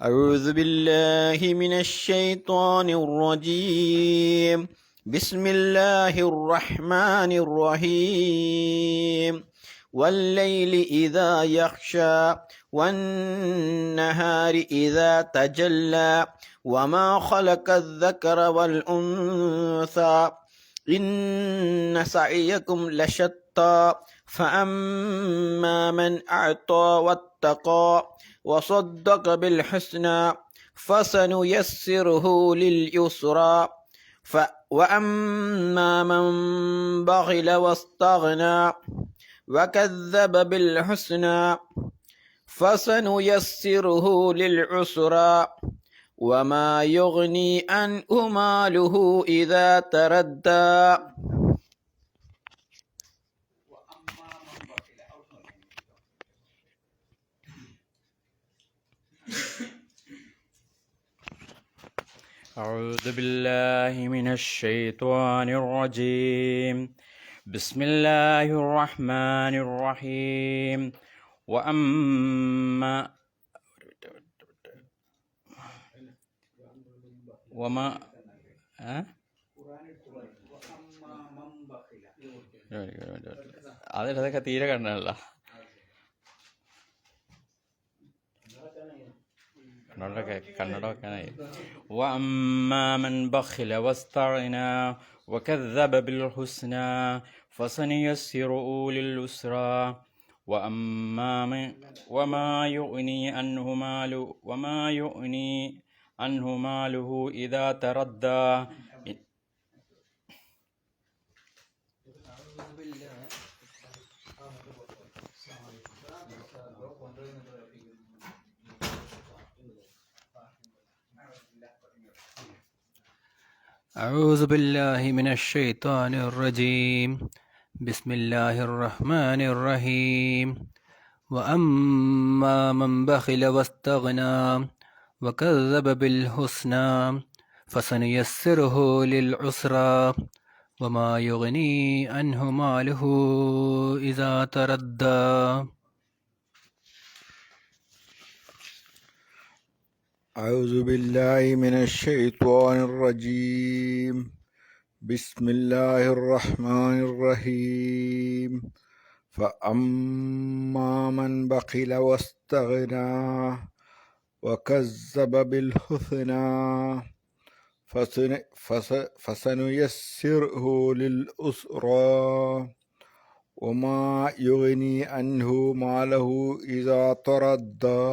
أعوذ بالله من الشيطان الرجيم. بسم الله الرحمن الرحيم. والليل إذا يغشى والنهار إذا تجلى وما خلق الذكر والأنثى إن سعيكم لشتى فأما من أعطى واتقى وصدق بالحسنى فسنيسره لليسرى وأما من بخل واستغنى وكذب بالحسنى فسنيسره للعسرى وما يغني عنه ماله إذا تردى. أعوذ بالله من الشيطان الرجيم. بسم الله الرحمن الرحيم. وأما وما അതൊക്കെ തീരെ കണ്ടല്ല കന്നഡ വെക്കാനായി. وأما من بخل واستغنى وكذب بالحسنى فسنيسره لليسرى وما يغني عنه ماله إذا تردى. أعوذ بالله من الشيطان الرجيم. بسم الله الرحمن الرحيم. وأما من بخل واستغنى وكذب بالحسنى فسنيسره للعسرى وما يغني عنه ماله إذا تردى. أعوذ بالله من الشيطان الرجيم. بسم الله الرحمن الرحيم. فأما من بخل واستغنى وكذب بالحسنى فسنيسره لليسرى وما يغني عنه ماله إذا تردى.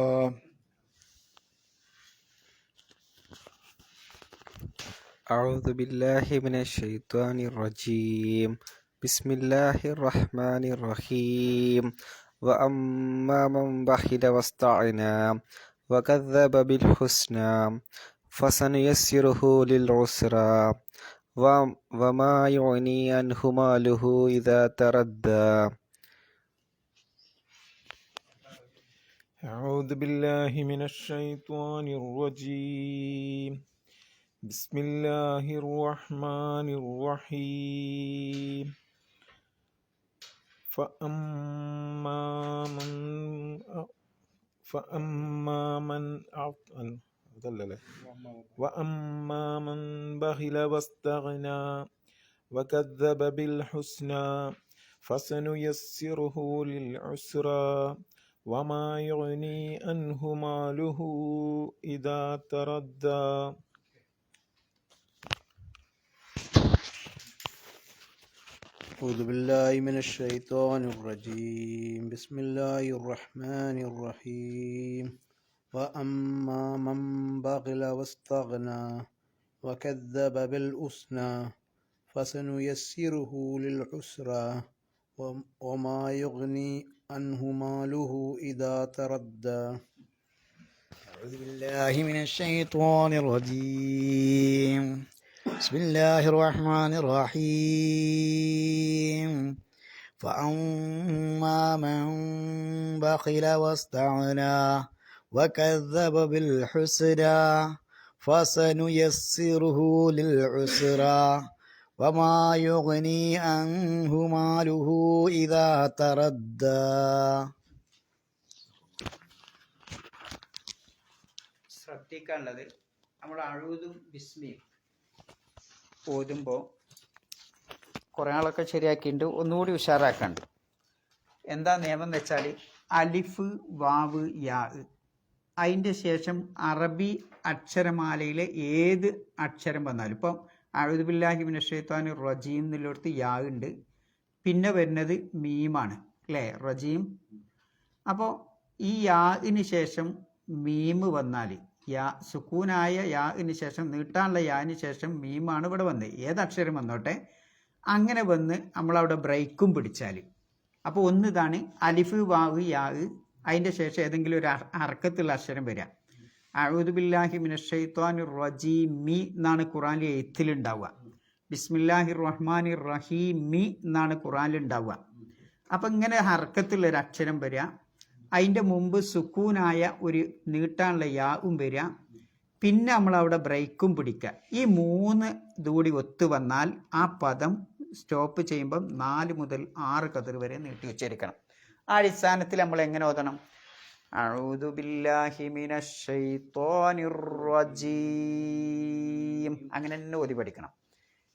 أعوذ بالله من الشيطان الرجيم. بسم الله الرحمن الرحيم. وأما من بخل واستغنى وكذب بالحسنى فسنيسره للعسرى وما يغني عنه ماله إذا تردى. أعوذ بالله من الشيطان الرجيم. بسم الله الرحمن الرحيم. وأما من بخل واستغنى وكذب بالحسنى فسنيسره للعسرى وما يغني عنه ماله إذا تردى. أعوذ بالله من الشيطان الرجيم. بسم الله الرحمن الرحيم. وأما من بخل واستغنى وكذب بالحسنى فسنيسره للعسرى وما يغني عنه ماله إذا تردى. أعوذ بالله من الشيطان الرجيم. بسم الله الرحمن الرحيم. فأما من بخل واستغنى وكذب بالحسنى فسنيسره للعسرى وما يغني عنه ماله إذا تردى. ശ്രദ്ധിക്കാനുള്ളത്, നമ്മൾ അഴൂതും ബിസ്മിയും ഓതുമ്പോൾ കുറേ ആളൊക്കെ ശരിയാക്കിയിട്ടുണ്ട്, ഒന്നുകൂടി ഉഷാറാക്കാണ്ട്. എന്താ നിയമം എന്ന് വെച്ചാൽ അലിഫ് വാവ് യാ, അതിൻ്റെ ശേഷം അറബി അക്ഷരമാലയിലെ ഏത് അക്ഷരം വന്നാലും, ഇപ്പം അഊദു ബില്ലാഹി മിനശ് ശൈത്വാനിർ റജീം എന്നുള്ളിടത്ത് യാ ഉണ്ട്, പിന്നെ വരുന്നത് മീമാണ് അല്ലേ, റജീം. അപ്പോൾ ഈ യാഇന് ശേഷം മീമ് വന്നാൽ, യാ സുക്കൂനായ യാഇന് ശേഷം നീട്ടാനുള്ള യാന് ശേഷം മീമാണ് ഇവിടെ വന്നത്, ഏതക്ഷരം വന്നോട്ടെ, അങ്ങനെ വന്ന് നമ്മളവിടെ ബ്രേക്കും പിടിച്ചാൽ, അപ്പോൾ ഒന്ന് ഇതാണ് അലിഫ് വാവ് യാ, അതിൻ്റെ ശേഷം ഏതെങ്കിലും ഒരു ഹർക്കത്തുള്ള അക്ഷരം വരിക. അഊദു ബില്ലാഹി മിനശ് ശൈത്വാനിർ റജീമി എന്നാണ് ഖുറാനിൽ എഴുത്തിലുണ്ടാവുക, ബിസ്മില്ലാഹിർ റഹ്മാനിർ റഹീമി എന്നാണ് ഖുറാനിലുണ്ടാവുക. അപ്പം ഇങ്ങനെ ഹർക്കത്തുള്ള ഒരു അക്ഷരം വരിക, അതിൻ്റെ മുമ്പ് സുക്കൂനായ ഒരു നീട്ടാനുള്ള യാവും വരിക, പിന്നെ നമ്മളവിടെ ബ്രേക്കും പിടിക്കുക. ഈ 3 ഇതുകൂടി ഒത്തു വന്നാൽ ആ പദം സ്റ്റോപ്പ് ചെയ്യുമ്പം 4 മുതൽ 6 കതിർ വരെ നീട്ടി ഉച്ചരിക്കണം. ആ അടിസ്ഥാനത്തിൽ നമ്മൾ എങ്ങനെ ഓതണം? അഊദു ബില്ലാഹി മിനശ് ശൈത്വാനിർ റജീം, അങ്ങനെ തന്നെ ഓതി പഠിക്കണം.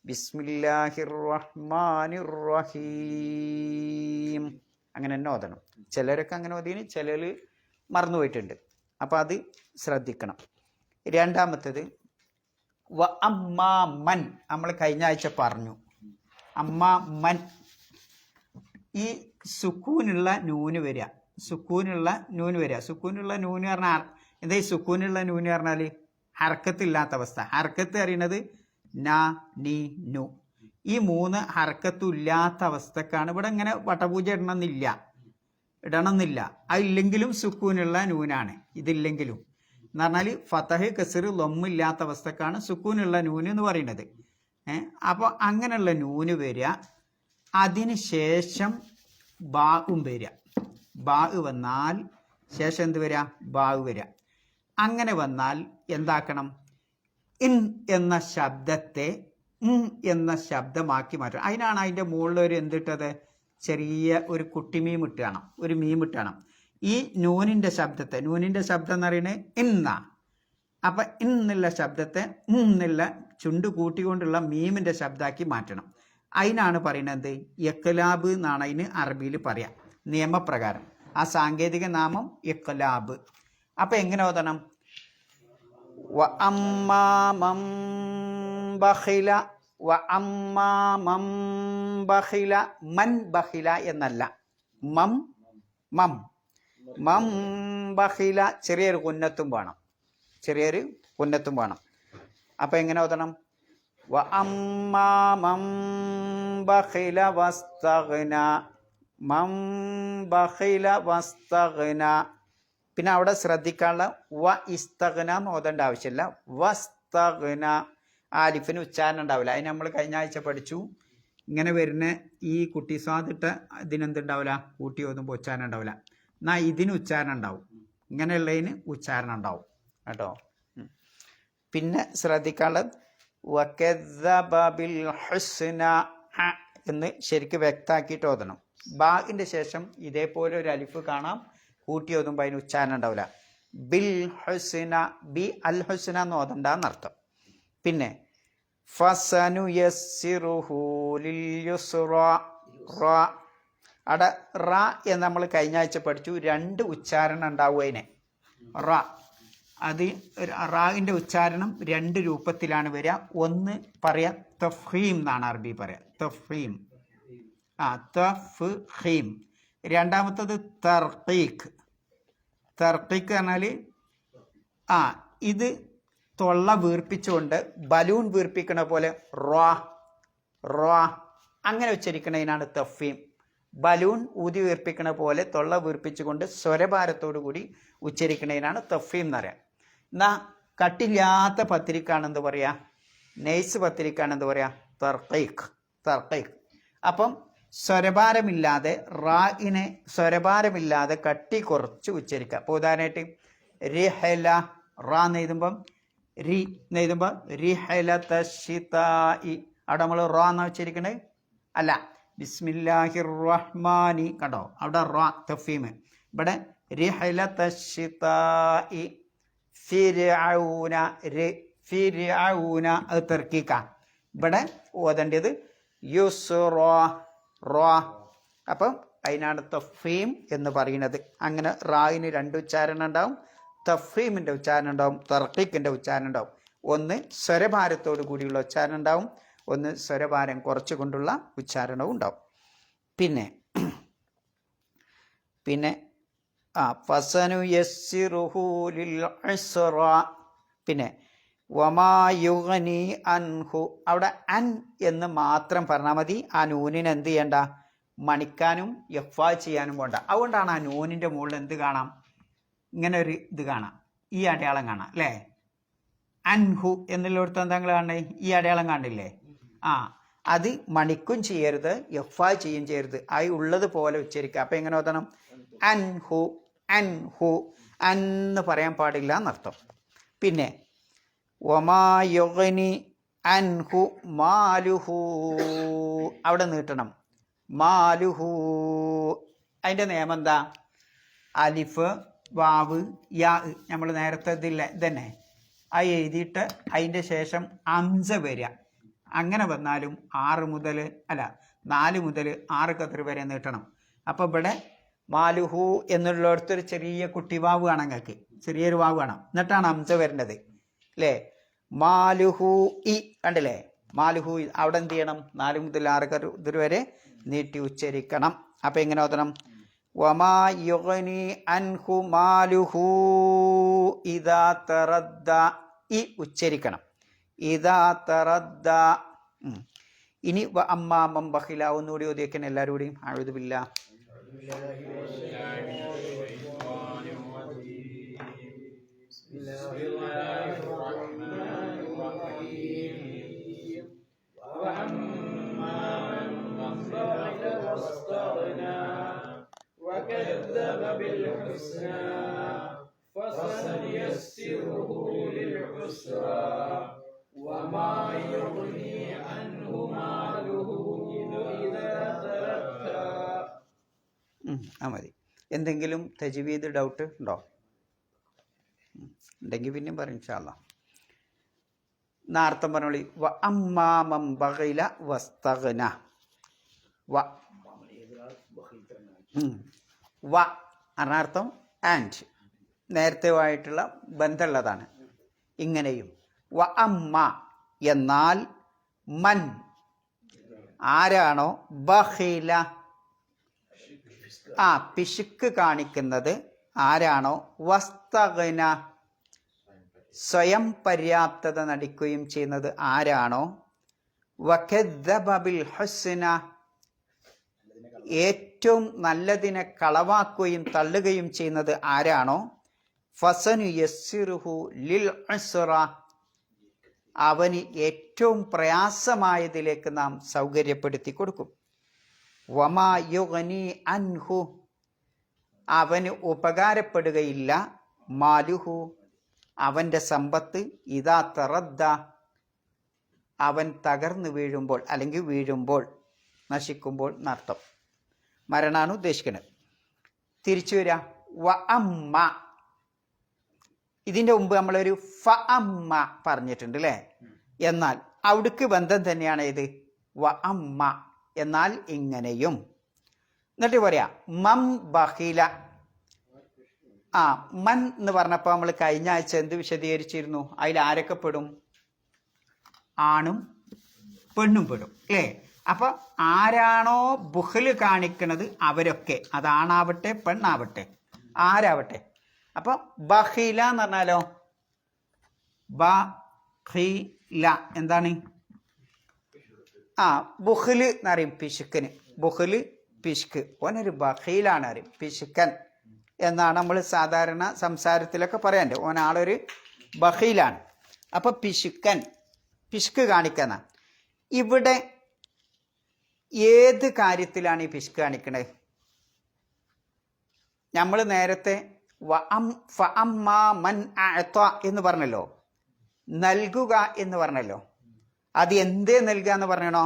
ബിസ്മില്ലാഹിർ റഹ്മാനിർ റഹീം, അങ്ങനെ തന്നെ ഓതണം. ചിലരൊക്കെ അങ്ങനെ ഓതിന്, ചിലർ മറന്നുപോയിട്ടുണ്ട്. അപ്പം അത് ശ്രദ്ധിക്കണം. രണ്ടാമത്തേത് വ അമ്മാ മൻ, നമ്മൾ കഴിഞ്ഞ ആഴ്ച പറഞ്ഞു. അമ്മാ മൻ, ഈ സുക്കൂനുള്ള നൂന് വരിക, സുക്കൂനുള്ള നൂന് വരിക. സുക്കൂനുള്ള നൂന് പറഞ്ഞാൽ എന്താ? ഈ സുക്കൂനുള്ള നൂന് പറഞ്ഞാൽ ഹർക്കത്തില്ലാത്ത അവസ്ഥ. ഹർക്കത്ത് അറിയണത് ന, നി, നു. ഈ 3 ഹർക്കത്തും ഇല്ലാത്ത അവസ്ഥക്കാണ് ഇവിടെ ഇങ്ങനെ വട്ടപൂജ ഇടണമെന്നില്ല. അതില്ലെങ്കിലും സുക്കൂനുള്ള നൂനാണ്, ഇതില്ലെങ്കിലും എന്ന് പറഞ്ഞാൽ ഫതഹ് കസ്ർ ലൊമ്മില്ലാത്ത അവസ്ഥക്കാണ് സുക്കൂനുള്ള നൂന് എന്ന് പറയുന്നത്. അപ്പോൾ അങ്ങനെയുള്ള നൂന് വരിക, അതിന് ശേഷം ബാവും വരിക. ബാ വന്നാൽ ശേഷം എന്ത് വരിക? ബാവ് വരിക. അങ്ങനെ വന്നാൽ എന്താക്കണം? ഇൻ എന്ന ശബ്ദത്തെ എന്ന ശബ്ദമാക്കി മാറ്റണം. അതിനാണ് അതിൻ്റെ മുകളിൽ ഒരു എന്തിട്ടത്? ചെറിയ ഒരു കുട്ടിമീം ഇട്ടണം, ഒരു മീം ഇട്ടണം. ഈ നൂനിൻ്റെ ശബ്ദത്തെ, നൂനിൻ്റെ ശബ്ദം എന്ന് പറയുന്നത് ഇന്ന. അപ്പം ഇന്നുള്ള ശബ്ദത്തെ എന്നുള്ള ചുണ്ട് കൂട്ടിക്കൊണ്ടുള്ള മീമിൻ്റെ ശബ്ദമാക്കി മാറ്റണം. അതിനാണ് പറയുന്നത് ഇഖ്ലാബ് എന്നാണ് അതിന് അറബിയിൽ പറയാം, നിയമപ്രകാരം. ആ സാങ്കേതിക നാമം ഇഖ്ലാബ്. അപ്പം എങ്ങനെ ഓതണം? വ അമ്മാ മൻ ബഖില, വ അമ്മാ മൻ ബഖില, മൻ ബഖില എന്നല്ല, മം മം മം ബഖില, ചെറിയൊരു കുന്നത്തും വേണം, ചെറിയൊരു കുന്നത്തും വേണം. അപ്പം എങ്ങനെ ഓതണം? വ അമ്മാ മൻ ബഖില വസ്തഗ്ന, മൻ ബഖില വസ്തഗ്ന. പിന്നെ അവിടെ ശ്രദ്ധിക്കാനുള്ള വ ഇസ്തഗ്ന എന്ന് ഓതേണ്ട ആവശ്യമില്ല, വസ്തഗ്ന. ആലിഫിന് ഉച്ചാരണം ഉണ്ടാവില്ല. അതിന് നമ്മൾ കഴിഞ്ഞ ആഴ്ച പഠിച്ചു. ഇങ്ങനെ വരുന്ന ഈ കുട്ടി സ്വാദിട്ട ഇതിനെന്തുണ്ടാവില്ല? കൂട്ടി ഓതുമ്പോൾ ഉച്ചാരണം ഉണ്ടാവില്ല. എന്നാൽ ഇതിന് ഉച്ചാരണം ഉണ്ടാവും, ഇങ്ങനെയുള്ളതിന് ഉച്ചാരണം ഉണ്ടാവും കേട്ടോ. പിന്നെ ശ്രദ്ധിക്കാനുള്ളത് വകദ്ദബ ബിൽ ഹുസ്ന എന്ന് ശരിക്കും വ്യക്തമാക്കിയിട്ട് ഓതണം. ബാഗിൻ്റെ ശേഷം ഇതേപോലെ ഒരു അലിഫ് കാണാം, കൂട്ടി ഓതുമ്പോൾ അതിന് ഉച്ചാരണം ഉണ്ടാവില്ല. ബിൽ ഹുസ്ന, ബി അൽ ഹുസ്ന എന്ന് ഓതണ്ടെന്നർത്ഥം. പിന്നെ ഫസനുയസ്സിറുഹു ലിൽ യുസ്റാ, റാ. അവിടെ റ എന്ന് നമ്മൾ കഴിഞ്ഞ ആഴ്ച പഠിച്ചു, 2 ഉച്ചാരണം ഉണ്ടാവും അതിനെ. റ, അത് റാവിൻ്റെ ഉച്ചാരണം 2 രൂപത്തിലാണ് വരിക. ഒന്ന് പറയാം തഫ്ഹീം എന്നാണ് അറബി പറയാം, തഫ്ഹീം, തഫ്ഹീം. രണ്ടാമത്തത് തർക്കീഖ്. തർക്കീഖ് പറഞ്ഞാൽ ഇത് തൊള്ള വീർപ്പിച്ചുകൊണ്ട് ബലൂൺ വീർപ്പിക്കണ പോലെ റോ റോ അങ്ങനെ ഉച്ചരിക്കണതിനാണ് തഫ്ഹീം. ബലൂൺ ഊതി വീർപ്പിക്കണ പോലെ തൊള്ള വീർപ്പിച്ചുകൊണ്ട് സ്വരഭാരത്തോടു കൂടി ഉച്ചരിക്കണതിനാണ് തഫ്ഹീം എന്ന് പറയാം. എന്നാൽ കട്ടില്ലാത്ത പത്തിരിക്കാണെന്ത് പറയാ? നൈസ് പത്തിരിക്കാണെന്ത് പറയാ? തർക്കീഖ്, തർക്കീഖ്. അപ്പം സ്വരഭാരമില്ലാതെ റായിനെ സ്വരഭാരമില്ലാതെ കട്ടി കുറച്ച് ഉച്ചരിക്കുക. അപ്പോൾ ഉദാഹരണമായിട്ട് റിഹല, റാ എന്നെഴുതുമ്പം രി എന്നെഴുതുമ്പോൾ റിഹല തഷിതായി, അവിടെ നമ്മൾ റോ എന്നാ ഉച്ചരിക്കണേ അല്ല. ബിസ്മില്ലാഹിർ റഹ്മാനി, കണ്ടോ അവിടെ റോ തഫീം. ഇവിടെ റിഹല തഷിതായി, ഫിർഔന ഫിർഔന അത് തർക്കീക്ക. ഇവിടെ ഓതേണ്ടത് യുസ്റ റ. അപ്പം അതിനാണ് തഫ്ഹീം എന്ന് പറയുന്നത്. അങ്ങനെ റായിന് 2 ഉച്ചാരണം ഉണ്ടാവും, തഫ്ഹീമിൻ്റെ ഉച്ചാരണം ഉണ്ടാവും, തർക്കീക്കിൻ്റെ ഉച്ചാരണം ഉണ്ടാവും. ഒന്ന് സ്വരഭാരത്തോടു കൂടിയുള്ള ഉച്ചാരണം ഉണ്ടാവും, ഒന്ന് സ്വരഭാരം കുറച്ചുകൊണ്ടുള്ള ഉച്ചാരണവും ഉണ്ടാവും. പിന്നെ ഫസനു യസ്സിറുഹു ലിൽ ഉസ്റ. പിന്നെ വമാ യുഗ്നി അൻഹു. അവിടെ അൻ എന്ന് മാത്രം പറഞ്ഞാൽ മതി. ആ നൂനിന് എന്ത് ചെയ്യണ്ട, മണിക്കാനും യഫ്ഫാ ചെയ്യാനും പോണ്ട. അതുകൊണ്ടാണ് ആ നൂനിൻ്റെ മുകളിൽ എന്ത് കാണാം, ഇങ്ങനെ ഒരു ഇത് കാണാം, ഈ അടയാളം കാണാം അല്ലേ. അൻഹു എന്നുള്ളിടത്ത് എന്താ കാണണേ, ഈ അടയാളം കാണില്ലേ. അത് മണിക്കും ചെയ്യരുത്, യഫ്ഫാ ചെയ്യും ചെയ്യരുത്, ആയി ഉള്ളത് പോലെ ഉച്ചരിക്കുക. അപ്പം എങ്ങനെ ഓതണം, അൻഹു അൻഹു, അന്ന് പറയാൻ പാടില്ല എന്നർത്ഥം. പിന്നെ വമാ യുഗ്നി അൻഹു മാലുഹു, അവിടെ നീട്ടണം, മാലുഹു. അതിൻ്റെ നിയമം എന്താ, അലിഫ് വാവ് യാ, നമ്മൾ നേരത്തെ ഇതന്നെ ആ എഴുതിയിട്ട് അതിൻ്റെ ശേഷം അംസ വരിക. അങ്ങനെ വന്നാലും 4 മുതൽ 6 കതിർ വരെ നീട്ടണം. അപ്പോൾ ഇവിടെ മാലുഹു എന്നുള്ളിടത്തൊരു ചെറിയ കുട്ടി വാവ് കാണാം, നിങ്ങൾക്ക് ചെറിയൊരു വാവ് കാണാം, എന്നിട്ടാണ് അംസ വരേണ്ടത് അല്ലേ. മാലുഹു ഇ കണ്ടില്ലേ, മാലുഹു. അവിടെ എന്ത് ചെയ്യണം, 4 മുതൽ 6 കതിർ വരെ നീട്ടി ഉച്ചരിക്കണം. അപ്പം എങ്ങനെ ഓതണം, വമാ യുഗ്നി അൻഹു മാലുഹു ഇദാ തറദ്ദ. ഈ ഉച്ചരിക്കണം, ഇദാ തറദ്ദ. ഇനി അമ്മാ മൻ ബഖില ഒന്നുകൂടി ഓതിയേക്കാൻ എല്ലാവരും കൂടിയും. അഊദു ബില്ലാഹ്. وكذب بالحسنى فسنيسره للعسرى وما يغني عنه ماله إذا تردى. മതി. എന്തെങ്കിലും തജ്വീദ് ഡൗട്ട് ഉണ്ടോ? ഉണ്ടെങ്കിൽ പിന്നെയും പറയും ഇൻഷാ അല്ലാഹ്. നേരത്തെ പറഞ്ഞോളി, വ അമ്മാ മൻ ബഖില വസ്തഗ്ന. വ അർത്ഥം ആൻഡ്, നേരത്തെയായിട്ടുള്ള ബന്ധമുള്ളതാണ്. ഇങ്ങനെയും വ അമ്മ എന്നാൽ മൻ ആരാണോ, ബഖില പിശുക്ക് കാണിക്കുന്നത് ആരാണോ, വസ്തഗ്ന സ്വയം പര്യാപ്തത നടിക്കുകയും ചെയ്യുന്നത് ആരാണോ, വകദ്ദബ ബിൽ ഹുസ്ന ഏറ്റവും നല്ലതിനെ കളവാക്കുകയും തള്ളുകയും ചെയ്യുന്നത് ആരാണോ, ഫസനു യസ്സിറുഹു ലിൽ ഉസ്റ അവന് ഏറ്റവും പ്രയാസമായതിലേക്ക് നാം സൗകര്യപ്പെടുത്തി കൊടുക്കും. വമാ യുഗ്നി അൻഹു അവന് ഉപകാരപ്പെടുകയില്ല, മാലുഹു അവൻ്റെ സമ്പത്ത്, ഇദാ തറദ്ദ അവൻ തകർന്നു വീഴുമ്പോൾ, അല്ലെങ്കിൽ വീഴുമ്പോൾ, നശിക്കുമ്പോൾ എന്നർത്ഥം. മരണാണ് ഉദ്ദേശിക്കുന്നത്. തിരിച്ചു വരിക, വ അമ്മ. ഇതിൻ്റെ മുമ്പ് നമ്മളൊരു ഫ അമ്മ പറഞ്ഞിട്ടുണ്ട് അല്ലേ. എന്നാൽ അവിടേക്ക് ബന്ധം തന്നെയാണ് ഇത് വ അമ്മ. എന്നാൽ ഇങ്ങനെയും. എന്നിട്ട് പറയാ മം ബഖില. മൻ എന്ന് പറഞ്ഞപ്പോൾ നമ്മൾ കഴിഞ്ഞ ആഴ്ച എന്ത് വിശദീകരിച്ചിരുന്നു, അതിൽ ആരൊക്കെ പെടും, ആണും പെണ്ണും പെടും അല്ലേ. അപ്പൊ ആരാണോ ബുഖ്ല് കാണിക്കുന്നത് അവരൊക്കെ, അതാണാവട്ടെ പെണ്ണാവട്ടെ ആരാവട്ടെ. അപ്പൊ ബഖില എന്ന് പറഞ്ഞാലോ, ബഖില എന്താണ്, ബുഖ്ല് എന്നറിയും പിശുക്കന്. ബുഖ്ല് പിശുക്ക്, ഓനൊരു ബഖീലാണ് അറിയും, പിശുക്കൻ എന്നാണ് നമ്മൾ സാധാരണ സംസാരത്തിലൊക്കെ പറയാണ്ട്. ഓനാളൊരു ബഖീലാണ്. അപ്പൊ പിശുക്കൻ, പിശുക്ക് കാണിക്കുന്ന. ഇവിടെ ഏത് കാര്യത്തിലാണ് ഈ പിശുക്ക് കാണിക്കണത്? നമ്മൾ നേരത്തെ മൻ എന്ന് പറഞ്ഞല്ലോ, നൽകുക എന്ന് പറഞ്ഞല്ലോ. അത് എന്തേ നൽകുക എന്ന് പറഞ്ഞണോ?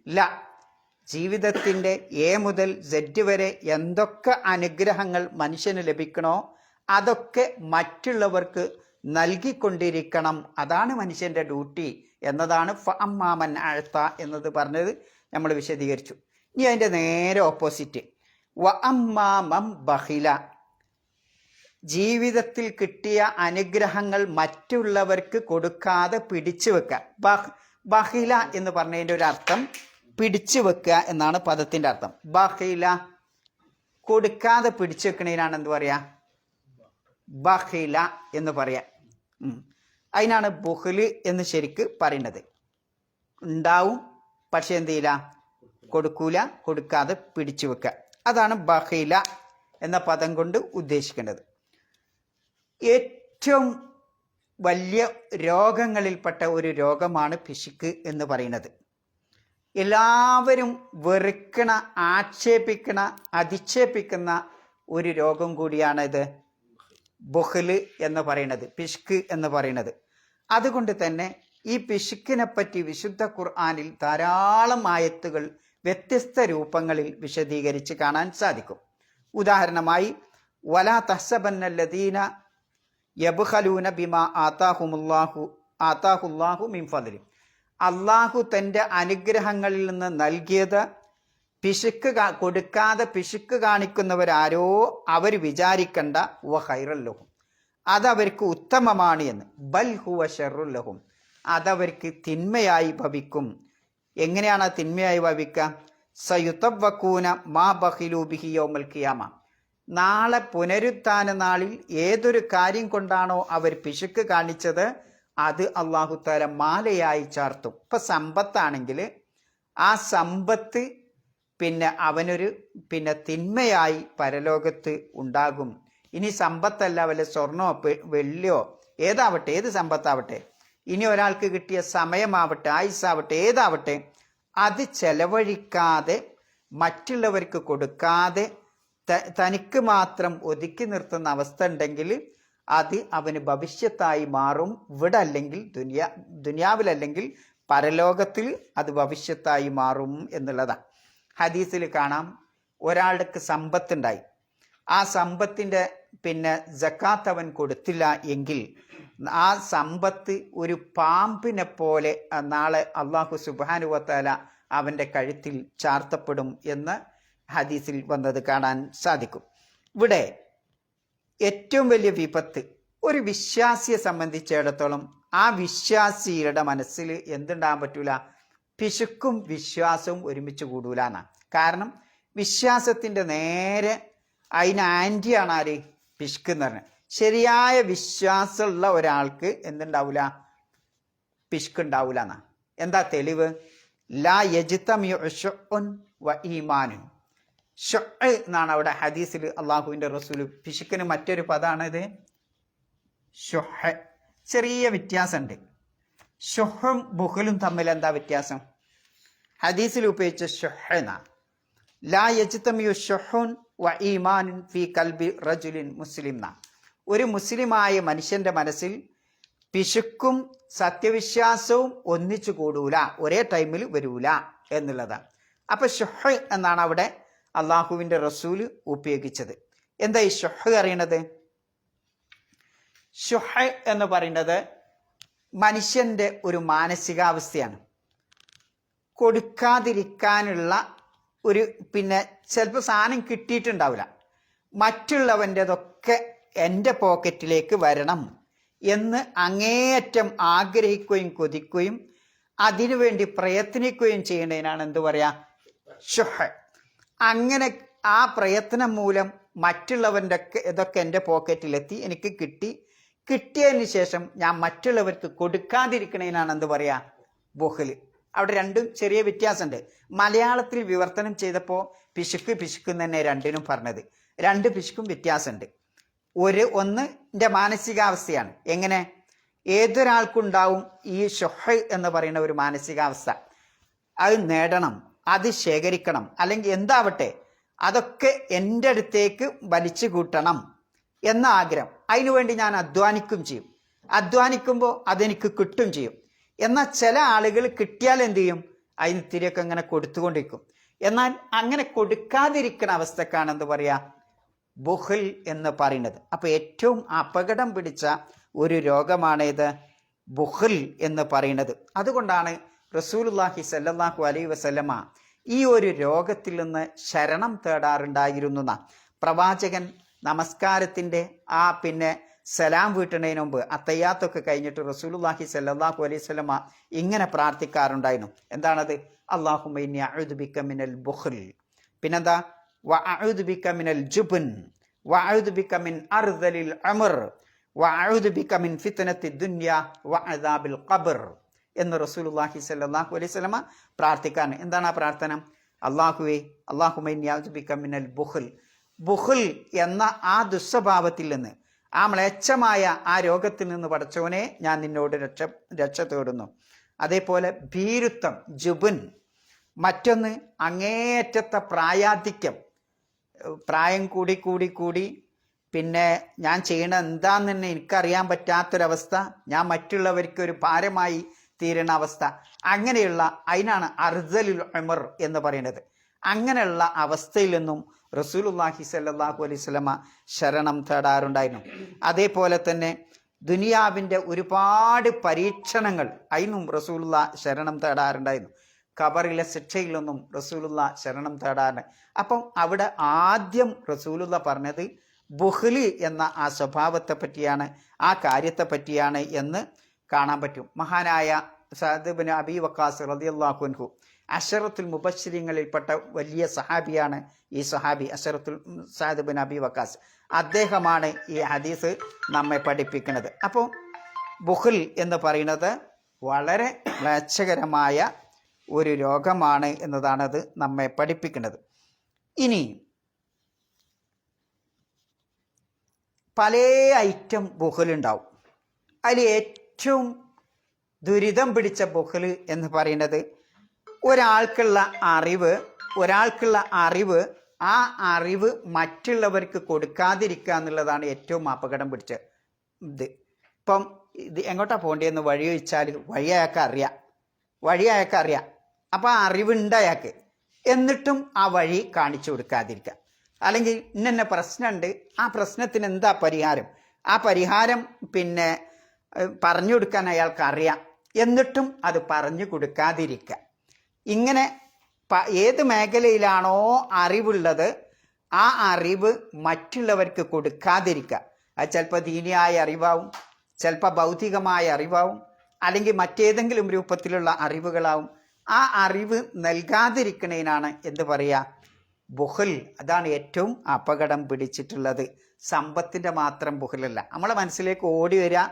ഇല്ല, ജീവിതത്തിൻ്റെ എ മുതൽ സെഡ് വരെ എന്തൊക്കെ അനുഗ്രഹങ്ങൾ മനുഷ്യന് ലഭിക്കണോ അതൊക്കെ മറ്റുള്ളവർക്ക് നൽകിക്കൊണ്ടിരിക്കണം. അതാണ് മനുഷ്യൻ്റെ ഡ്യൂട്ടി എന്നതാണ് ഫഅമ്മാമൻ അഅ്ത എന്നത് പറഞ്ഞത് നമ്മൾ വിശദീകരിച്ചു. ഇനി അതിൻ്റെ നേരെ ഓപ്പോസിറ്റ് വഅമ്മാമൻ ബഖില, ജീവിതത്തിൽ കിട്ടിയ അനുഗ്രഹങ്ങൾ മറ്റുള്ളവർക്ക് കൊടുക്കാതെ പിടിച്ചു വെക്കുക. ബഖില എന്ന് പറഞ്ഞതിൻ്റെ ഒരു അർത്ഥം പിടിച്ചു വെക്കുക എന്നാണ് പദത്തിൻ്റെ അർത്ഥം. ബഖില കൊടുക്കാതെ പിടിച്ചു വെക്കുന്നതിനാണ് എന്ത് പറയാ? ബഖില എന്ന് പറയാ. അതിനാണ് ബുഖ്ല് എന്ന് ശരിക്ക് പറയുന്നത്. ഉണ്ടാവും പക്ഷെ എന്ത് ചെയ്യില്ല, കൊടുക്കൂല, കൊടുക്കാതെ പിടിച്ചു വെക്കുക. അതാണ് ബഖില എന്ന പദം കൊണ്ട് ഉദ്ദേശിക്കേണ്ടത്. ഏറ്റവും വലിയ രോഗങ്ങളിൽപ്പെട്ട ഒരു രോഗമാണ് പിശുക്ക് എന്ന് പറയുന്നത്. എല്ലാവരും വെറുക്കണ, ആക്ഷേപിക്കണ, അധിക്ഷേപിക്കുന്ന ഒരു രോഗം കൂടിയാണിത് ബുഖ്ല് എന്ന് പറയുന്നത്, പിശുക്ക് എന്ന് പറയുന്നത്. അതുകൊണ്ട് തന്നെ ഈ പിശുക്കിനെ പറ്റി വിശുദ്ധ ഖുർആനിൽ ധാരാളം ആയത്തുകൾ വ്യത്യസ്ത രൂപങ്ങളിൽ വിശദീകരിച്ച് കാണാൻ സാധിക്കും. ഉദാഹരണമായി വലാ തഹ്സബന്നല്ലദീന യബ്ഖലൂന ബിമാ ആതാഹുല്ലാഹു മിൻ ഫദ്ലി, അള്ളാഹു തൻ്റെ അനുഗ്രഹങ്ങളിൽ നിന്ന് നൽകിയത് കൊടുക്കാതെ പിശുക്ക് കാണിക്കുന്നവരാരോ അവർ വിചാരിക്കണ്ട വ ഖൈറൽ ലഹും, അതവർക്ക് ഉത്തമമാണ് എന്ന്. ബൽ ഹുവ ശർറുൽ ലഹും, അതവർക്ക് തിന്മയായി ഭവിക്കും. എങ്ങനെയാണ് തിന്മയായി ഭവിക്കുക? സയുതവ്വക്കൂന മാ ബഖിലൂ ബിഹി യൗമൽ ഖിയാമ, നാളെ പുനരുത്ഥാന നാളിൽ ഏതൊരു കാര്യം കൊണ്ടാണോ അവർ പിശുക്ക് കാണിച്ചത് അത് അല്ലാഹു തആല മാലയായി ചാർത്തും. ഇപ്പം സമ്പത്താണെങ്കിൽ ആ സമ്പത്ത് അവനൊരു തിന്മയായി പരലോകത്ത് ഉണ്ടാകും. ഇനി സമ്പത്തല്ല, വല്ല സ്വർണ്ണോ വെള്ളിയോ ഏതാവട്ടെ, ഏത് സമ്പത്താവട്ടെ, ഇനി ഒരാൾക്ക് കിട്ടിയ സമയമാവട്ടെ, ആയുസ്സാവട്ടെ, ഏതാവട്ടെ, അത് ചെലവഴിക്കാതെ മറ്റുള്ളവർക്ക് കൊടുക്കാതെ തനിക്ക് മാത്രം ഒതുക്കി നിർത്തുന്ന അവസ്ഥ ഉണ്ടെങ്കിൽ അത് അവന് ഭവിഷ്യത്തായി മാറും. ഇവിടെ അല്ലെങ്കിൽ ദുനിയാവിലല്ലെങ്കിൽ പരലോകത്തിൽ അത് ഭവിഷ്യത്തായി മാറും എന്നുള്ളതാണ്. ഹദീസിൽ കാണാം, ഒരാൾക്ക് സമ്പത്തുണ്ടായി, ആ സമ്പത്തിൻ്റെ സക്കാത്ത് അവൻ കൊടുത്തില്ല എങ്കിൽ ആ സമ്പത്ത് ഒരു പാമ്പിനെ പോലെ നാളെ അല്ലാഹു സുബ്ഹാനഹു വ തആല അവൻ്റെ കഴുത്തിൽ ചാർത്തപ്പെടും എന്ന് ഹദീസിൽ വന്നത് കാണാൻ സാധിക്കും. ഇവിടെ ഏറ്റവും വലിയ വിപത്ത് ഒരു വിശ്വാസിയെ സംബന്ധിച്ചിടത്തോളം ആ വിശ്വാസിയുടെ മനസ്സിൽ എന്തുണ്ടാകാൻ പറ്റൂല? പിശുക്കും വിശ്വാസവും ഒരുമിച്ച് കൂടൂല എന്നാണ്. കാരണം വിശ്വാസത്തിൻ്റെ നേരെ അതിന് ആൻറ്റിയാണ് ആര്? പിശുക്ക് എന്ന് പറഞ്ഞത്. ശരിയായ വിശ്വാസമുള്ള ഒരാൾക്ക് എന്തുണ്ടാവില്ല? പിശുക്ക് ഉണ്ടാവില്ല എന്നാണ്. എന്താ തെളിവ്? ലാ യജ്തമിഉ ശുഉൻ വ ഈമാനുൻ. ഷു എന്നാണ് അവിടെ ഹദീസിൽ അള്ളാഹുവിൻ്റെ റസൂൽ. പിശുക്കിന് മറ്റൊരു പദമാണിത് ഷുഹ്. ചെറിയ വ്യത്യാസമുണ്ട്. ഷുഹും ബുഖലും തമ്മിൽ എന്താ വ്യത്യാസം? ഹദീസിൽ ഉപയോഗിച്ച ഷുഹ് എന്നാണ്. ലാ യജ്തമിഉ ശുഹുൻ വ ഈമാനുൻ ഫീ ഖൽബി റജുലിൻ മുസ്ലിം എന്നാണ്. ഒരു മുസ്ലിമായ മനുഷ്യൻ്റെ മനസ്സിൽ പിശുക്കും സത്യവിശ്വാസവും ഒന്നിച്ചു കൂടൂല, ഒരേ ടൈമിൽ വരൂല എന്നുള്ളതാണ്. അപ്പം ഷുഹ് എന്നാണ് അവിടെ അള്ളാഹുവിൻ്റെ റസൂല് ഉപയോഗിച്ചത്. എന്താ ഈ ഷുഹ് അറിയണത്? ഷുഹ് എന്ന് പറയുന്നത് മനുഷ്യൻ്റെ ഒരു മാനസികാവസ്ഥയാണ്. കൊടുക്കാതിരിക്കാനുള്ള ഒരു ചിലപ്പോൾ സാധനം കിട്ടിയിട്ടുണ്ടാവില്ല, മറ്റുള്ളവൻ്റെതൊക്കെ എൻ്റെ പോക്കറ്റിലേക്ക് വരണം എന്ന് അങ്ങേയറ്റം ആഗ്രഹിക്കുകയും കൊതിക്കുകയും അതിനുവേണ്ടി പ്രയത്നിക്കുകയും ചെയ്യുന്നതിനാണ് എന്ത് പറയാ? ഷുഹ്. അങ്ങനെ ആ പ്രയത്നം മൂലം മറ്റുള്ളവൻ്റെ ഇതൊക്കെ എൻ്റെ പോക്കറ്റിലെത്തി, എനിക്ക് കിട്ടിയതിന് ശേഷം ഞാൻ മറ്റുള്ളവർക്ക് കൊടുക്കാതിരിക്കണതിനാണ് എന്ത് പറയാ? ബുഖ്ല്. അവിടെ രണ്ടും ചെറിയ വ്യത്യാസമുണ്ട്. മലയാളത്തിൽ വിവർത്തനം ചെയ്തപ്പോൾ പിശുക്ക് തന്നെ രണ്ടിനും പറഞ്ഞത്. രണ്ട് പിശുക്കും വ്യത്യാസമുണ്ട്. ഒന്ന് എൻ്റെ മാനസികാവസ്ഥയാണ്. എങ്ങനെ? ഏതൊരാൾക്കുണ്ടാവും ഈ ഷുഹ് എന്ന് പറയുന്ന ഒരു മാനസികാവസ്ഥ. അത് നേടണം, അത് ശേഖരിക്കണം, അല്ലെങ്കിൽ എന്താവട്ടെ അതൊക്കെ എൻ്റെ അടുത്തേക്ക് വലിച്ചു കൂട്ടണം എന്ന ആഗ്രഹം. അതിനുവേണ്ടി ഞാൻ അധ്വാനിക്കും ചെയ്യും. അധ്വാനിക്കുമ്പോൾ അതെനിക്ക് കിട്ടും ചെയ്യും. എന്നാൽ ചില ആളുകൾ കിട്ടിയാൽ എന്ത് ചെയ്യും? അതിന് തിരിയൊക്കെ ഇങ്ങനെ കൊടുത്തുകൊണ്ടിരിക്കും. എന്നാൽ അങ്ങനെ കൊടുക്കാതിരിക്കുന്ന അവസ്ഥക്കാണ് എന്ത് പറയുക? ബുഖിൽ എന്ന് പറയുന്നത്. അപ്പോൾ ഏറ്റവും അപകടം പിടിച്ച ഒരു രോഗമാണിത് ബുഖിൽ എന്ന് പറയുന്നത്. അതുകൊണ്ടാണ് റസൂലുള്ളാഹി സ്വല്ലല്ലാഹു അലൈഹി വസല്ലമ ഈ ഒരു രോഗത്തിൽ നിന്ന് ശരണം തേടാറുണ്ടായിരുന്നു. പ്രവാചകൻ നമസ്കാരത്തിൻ്റെ സലാം വീട്ടുന്നതിന് മുമ്പ് അത്തയ്യാത്തൊക്കെ കഴിഞ്ഞിട്ട് റസൂലുള്ളാഹി സ്വല്ലല്ലാഹു അലൈഹി വസല്ലമ ഇങ്ങനെ പ്രാർത്ഥിക്കാറുണ്ടായിരുന്നു. എന്താണത്? അല്ലാഹുമ്മ ഇന്നി അഊദു ബിക മിനൽ ബുഖിൽ, പിന്നെന്താ വഅഊദു ബിക മിനൽ ജുബ്ൻ വഅഊദു ബിക മിൻ അർദലിൽ ഉമർ വഅഊദു ബിക മിൻ ഫിത്നത്തി ദുനിയ വഅദാബിൽ ഖബർ എന്ന് റസൂലുള്ളാഹി സ്വല്ലല്ലാഹു അലൈഹി വസല്ലമ പ്രാർത്ഥിക്കാറുണ്ട്. എന്താണ് ആ പ്രാർത്ഥന? അല്ലാഹുമ്മ ഇന്നി അഊദു ബിക മിനൽ ബുഖിൽ, ബുഖിൽ എന്ന ആ ദുസ്വഭാവത്തിൽ നിന്ന്, ആ മ്ലേച്ഛമായ ആ രോഗത്തിൽ നിന്ന് പടച്ചവനെ ഞാൻ നിന്നോട് രക്ഷ തേടുന്നു. അതേപോലെ ഭീരുത്വം ജുബുൻ, മറ്റൊന്ന് അങ്ങേയറ്റത്തെ പ്രായാധിക്യം, പ്രായം കൂടി പിന്നെ ഞാൻ ചെയ്യണ എന്താന്ന് തന്നെ എനിക്കറിയാൻ പറ്റാത്തൊരവസ്ഥ, ഞാൻ മറ്റുള്ളവർക്ക് ഒരു ഭാരമായി തീരുന്ന അവസ്ഥ, അങ്ങനെയുള്ള അതിനാണ് അർദലുൽ ഉമർ എന്ന് പറയുന്നത്. അങ്ങനെയുള്ള അവസ്ഥയിൽ നിന്നും റസൂലുള്ളാഹി സ്വല്ലല്ലാഹു അലൈഹി വസല്ലമ ശരണം തേടാറുണ്ടായിരുന്നു. അതേപോലെ തന്നെ ദുനിയാവിൻ്റെ ഒരുപാട് പരീക്ഷണങ്ങൾ, അതിനും റസൂലുള്ള ശരണം തേടാറുണ്ടായിരുന്നു. ഖബറിലെ ശിക്ഷയിൽ നിന്നും റസൂലുള്ള ശരണം തേടാറുണ്ട്. അപ്പം അവിടെ ആദ്യം റസൂലുള്ള പറഞ്ഞത് ബുഖ്ലി എന്ന ആ സ്വഭാവത്തെ പറ്റിയാണ്, ആ കാര്യത്തെ പറ്റിയാണ് എന്ന് കാണാൻ പറ്റും. മഹാനായ സഅദ് ഇബ്നു അബീ വഖാസ് റളിയല്ലാഹു അൻഹു അശറത്തുൽ മുബശ്ശിരീങ്ങളിൽപ്പെട്ട വലിയ സഹാബിയാണ് ഈ സഹാബി സഅദ് ഇബ്നു അബീ വഖാസ്. അദ്ദേഹമാണ് ഈ ഹദീസ് നമ്മെ പഠിപ്പിക്കുന്നത്. അപ്പോൾ ബുഖിൽ എന്ന് പറയുന്നത് വളരെ മ്ലേച്ഛകരമായ ഒരു രോഗമാണ് എന്നതാണത് നമ്മെ പഠിപ്പിക്കുന്നത്. ഇനി പല ഐറ്റം ബുഖിലുണ്ടാവും. അതിൽ ഏറ്റവും ദുരിതം പിടിച്ച ബുഖിൽ എന്ന് പറയുന്നത് ഒരാൾക്കുള്ള അറിവ് ആ അറിവ് മറ്റുള്ളവർക്ക് കൊടുക്കാതിരിക്കുക എന്നുള്ളതാണ് ഏറ്റവും അപകടം പിടിച്ച ഇത്. ഇപ്പം ഇത് എങ്ങോട്ടാണ് പോകേണ്ടതെന്ന് വഴി ചോദിച്ചാൽ വഴി അയാൾക്ക് അറിയാം. അപ്പം ആ അറിവുണ്ട് അയാൾക്ക്, എന്നിട്ടും ആ വഴി കാണിച്ചു കൊടുക്കാതിരിക്കുക. അല്ലെങ്കിൽ ഇന്ന പ്രശ്നമുണ്ട്, ആ പ്രശ്നത്തിന് എന്താ പരിഹാരം, ആ പരിഹാരം പറഞ്ഞു കൊടുക്കാൻ അയാൾക്ക് അറിയാം, എന്നിട്ടും അത് പറഞ്ഞു കൊടുക്കാതിരിക്കുക. ഇങ്ങനെ ഏത് മേഖലയിലാണോ അറിവുള്ളത് ആ അറിവ് മറ്റുള്ളവർക്ക് കൊടുക്കാതിരിക്കുക. അത് ചിലപ്പോൾ ദീനിയായ അറിവാവും, ചിലപ്പോൾ ഭൗതികമായ അറിവാവും, അല്ലെങ്കിൽ മറ്റേതെങ്കിലും രൂപത്തിലുള്ള അറിവുകളാവും. ആ അറിവ് നൽകാതിരിക്കുന്നതിനാണ് എന്ത് പറയുക? ബുഖിൽ. അതാണ് ഏറ്റവും അപകടം പിടിച്ചിട്ടുള്ളത്. സമ്പത്തിൻ്റെ മാത്രം ബുഖിലല്ല. നമ്മളെ മനസ്സിലേക്ക് ഓടി വരിക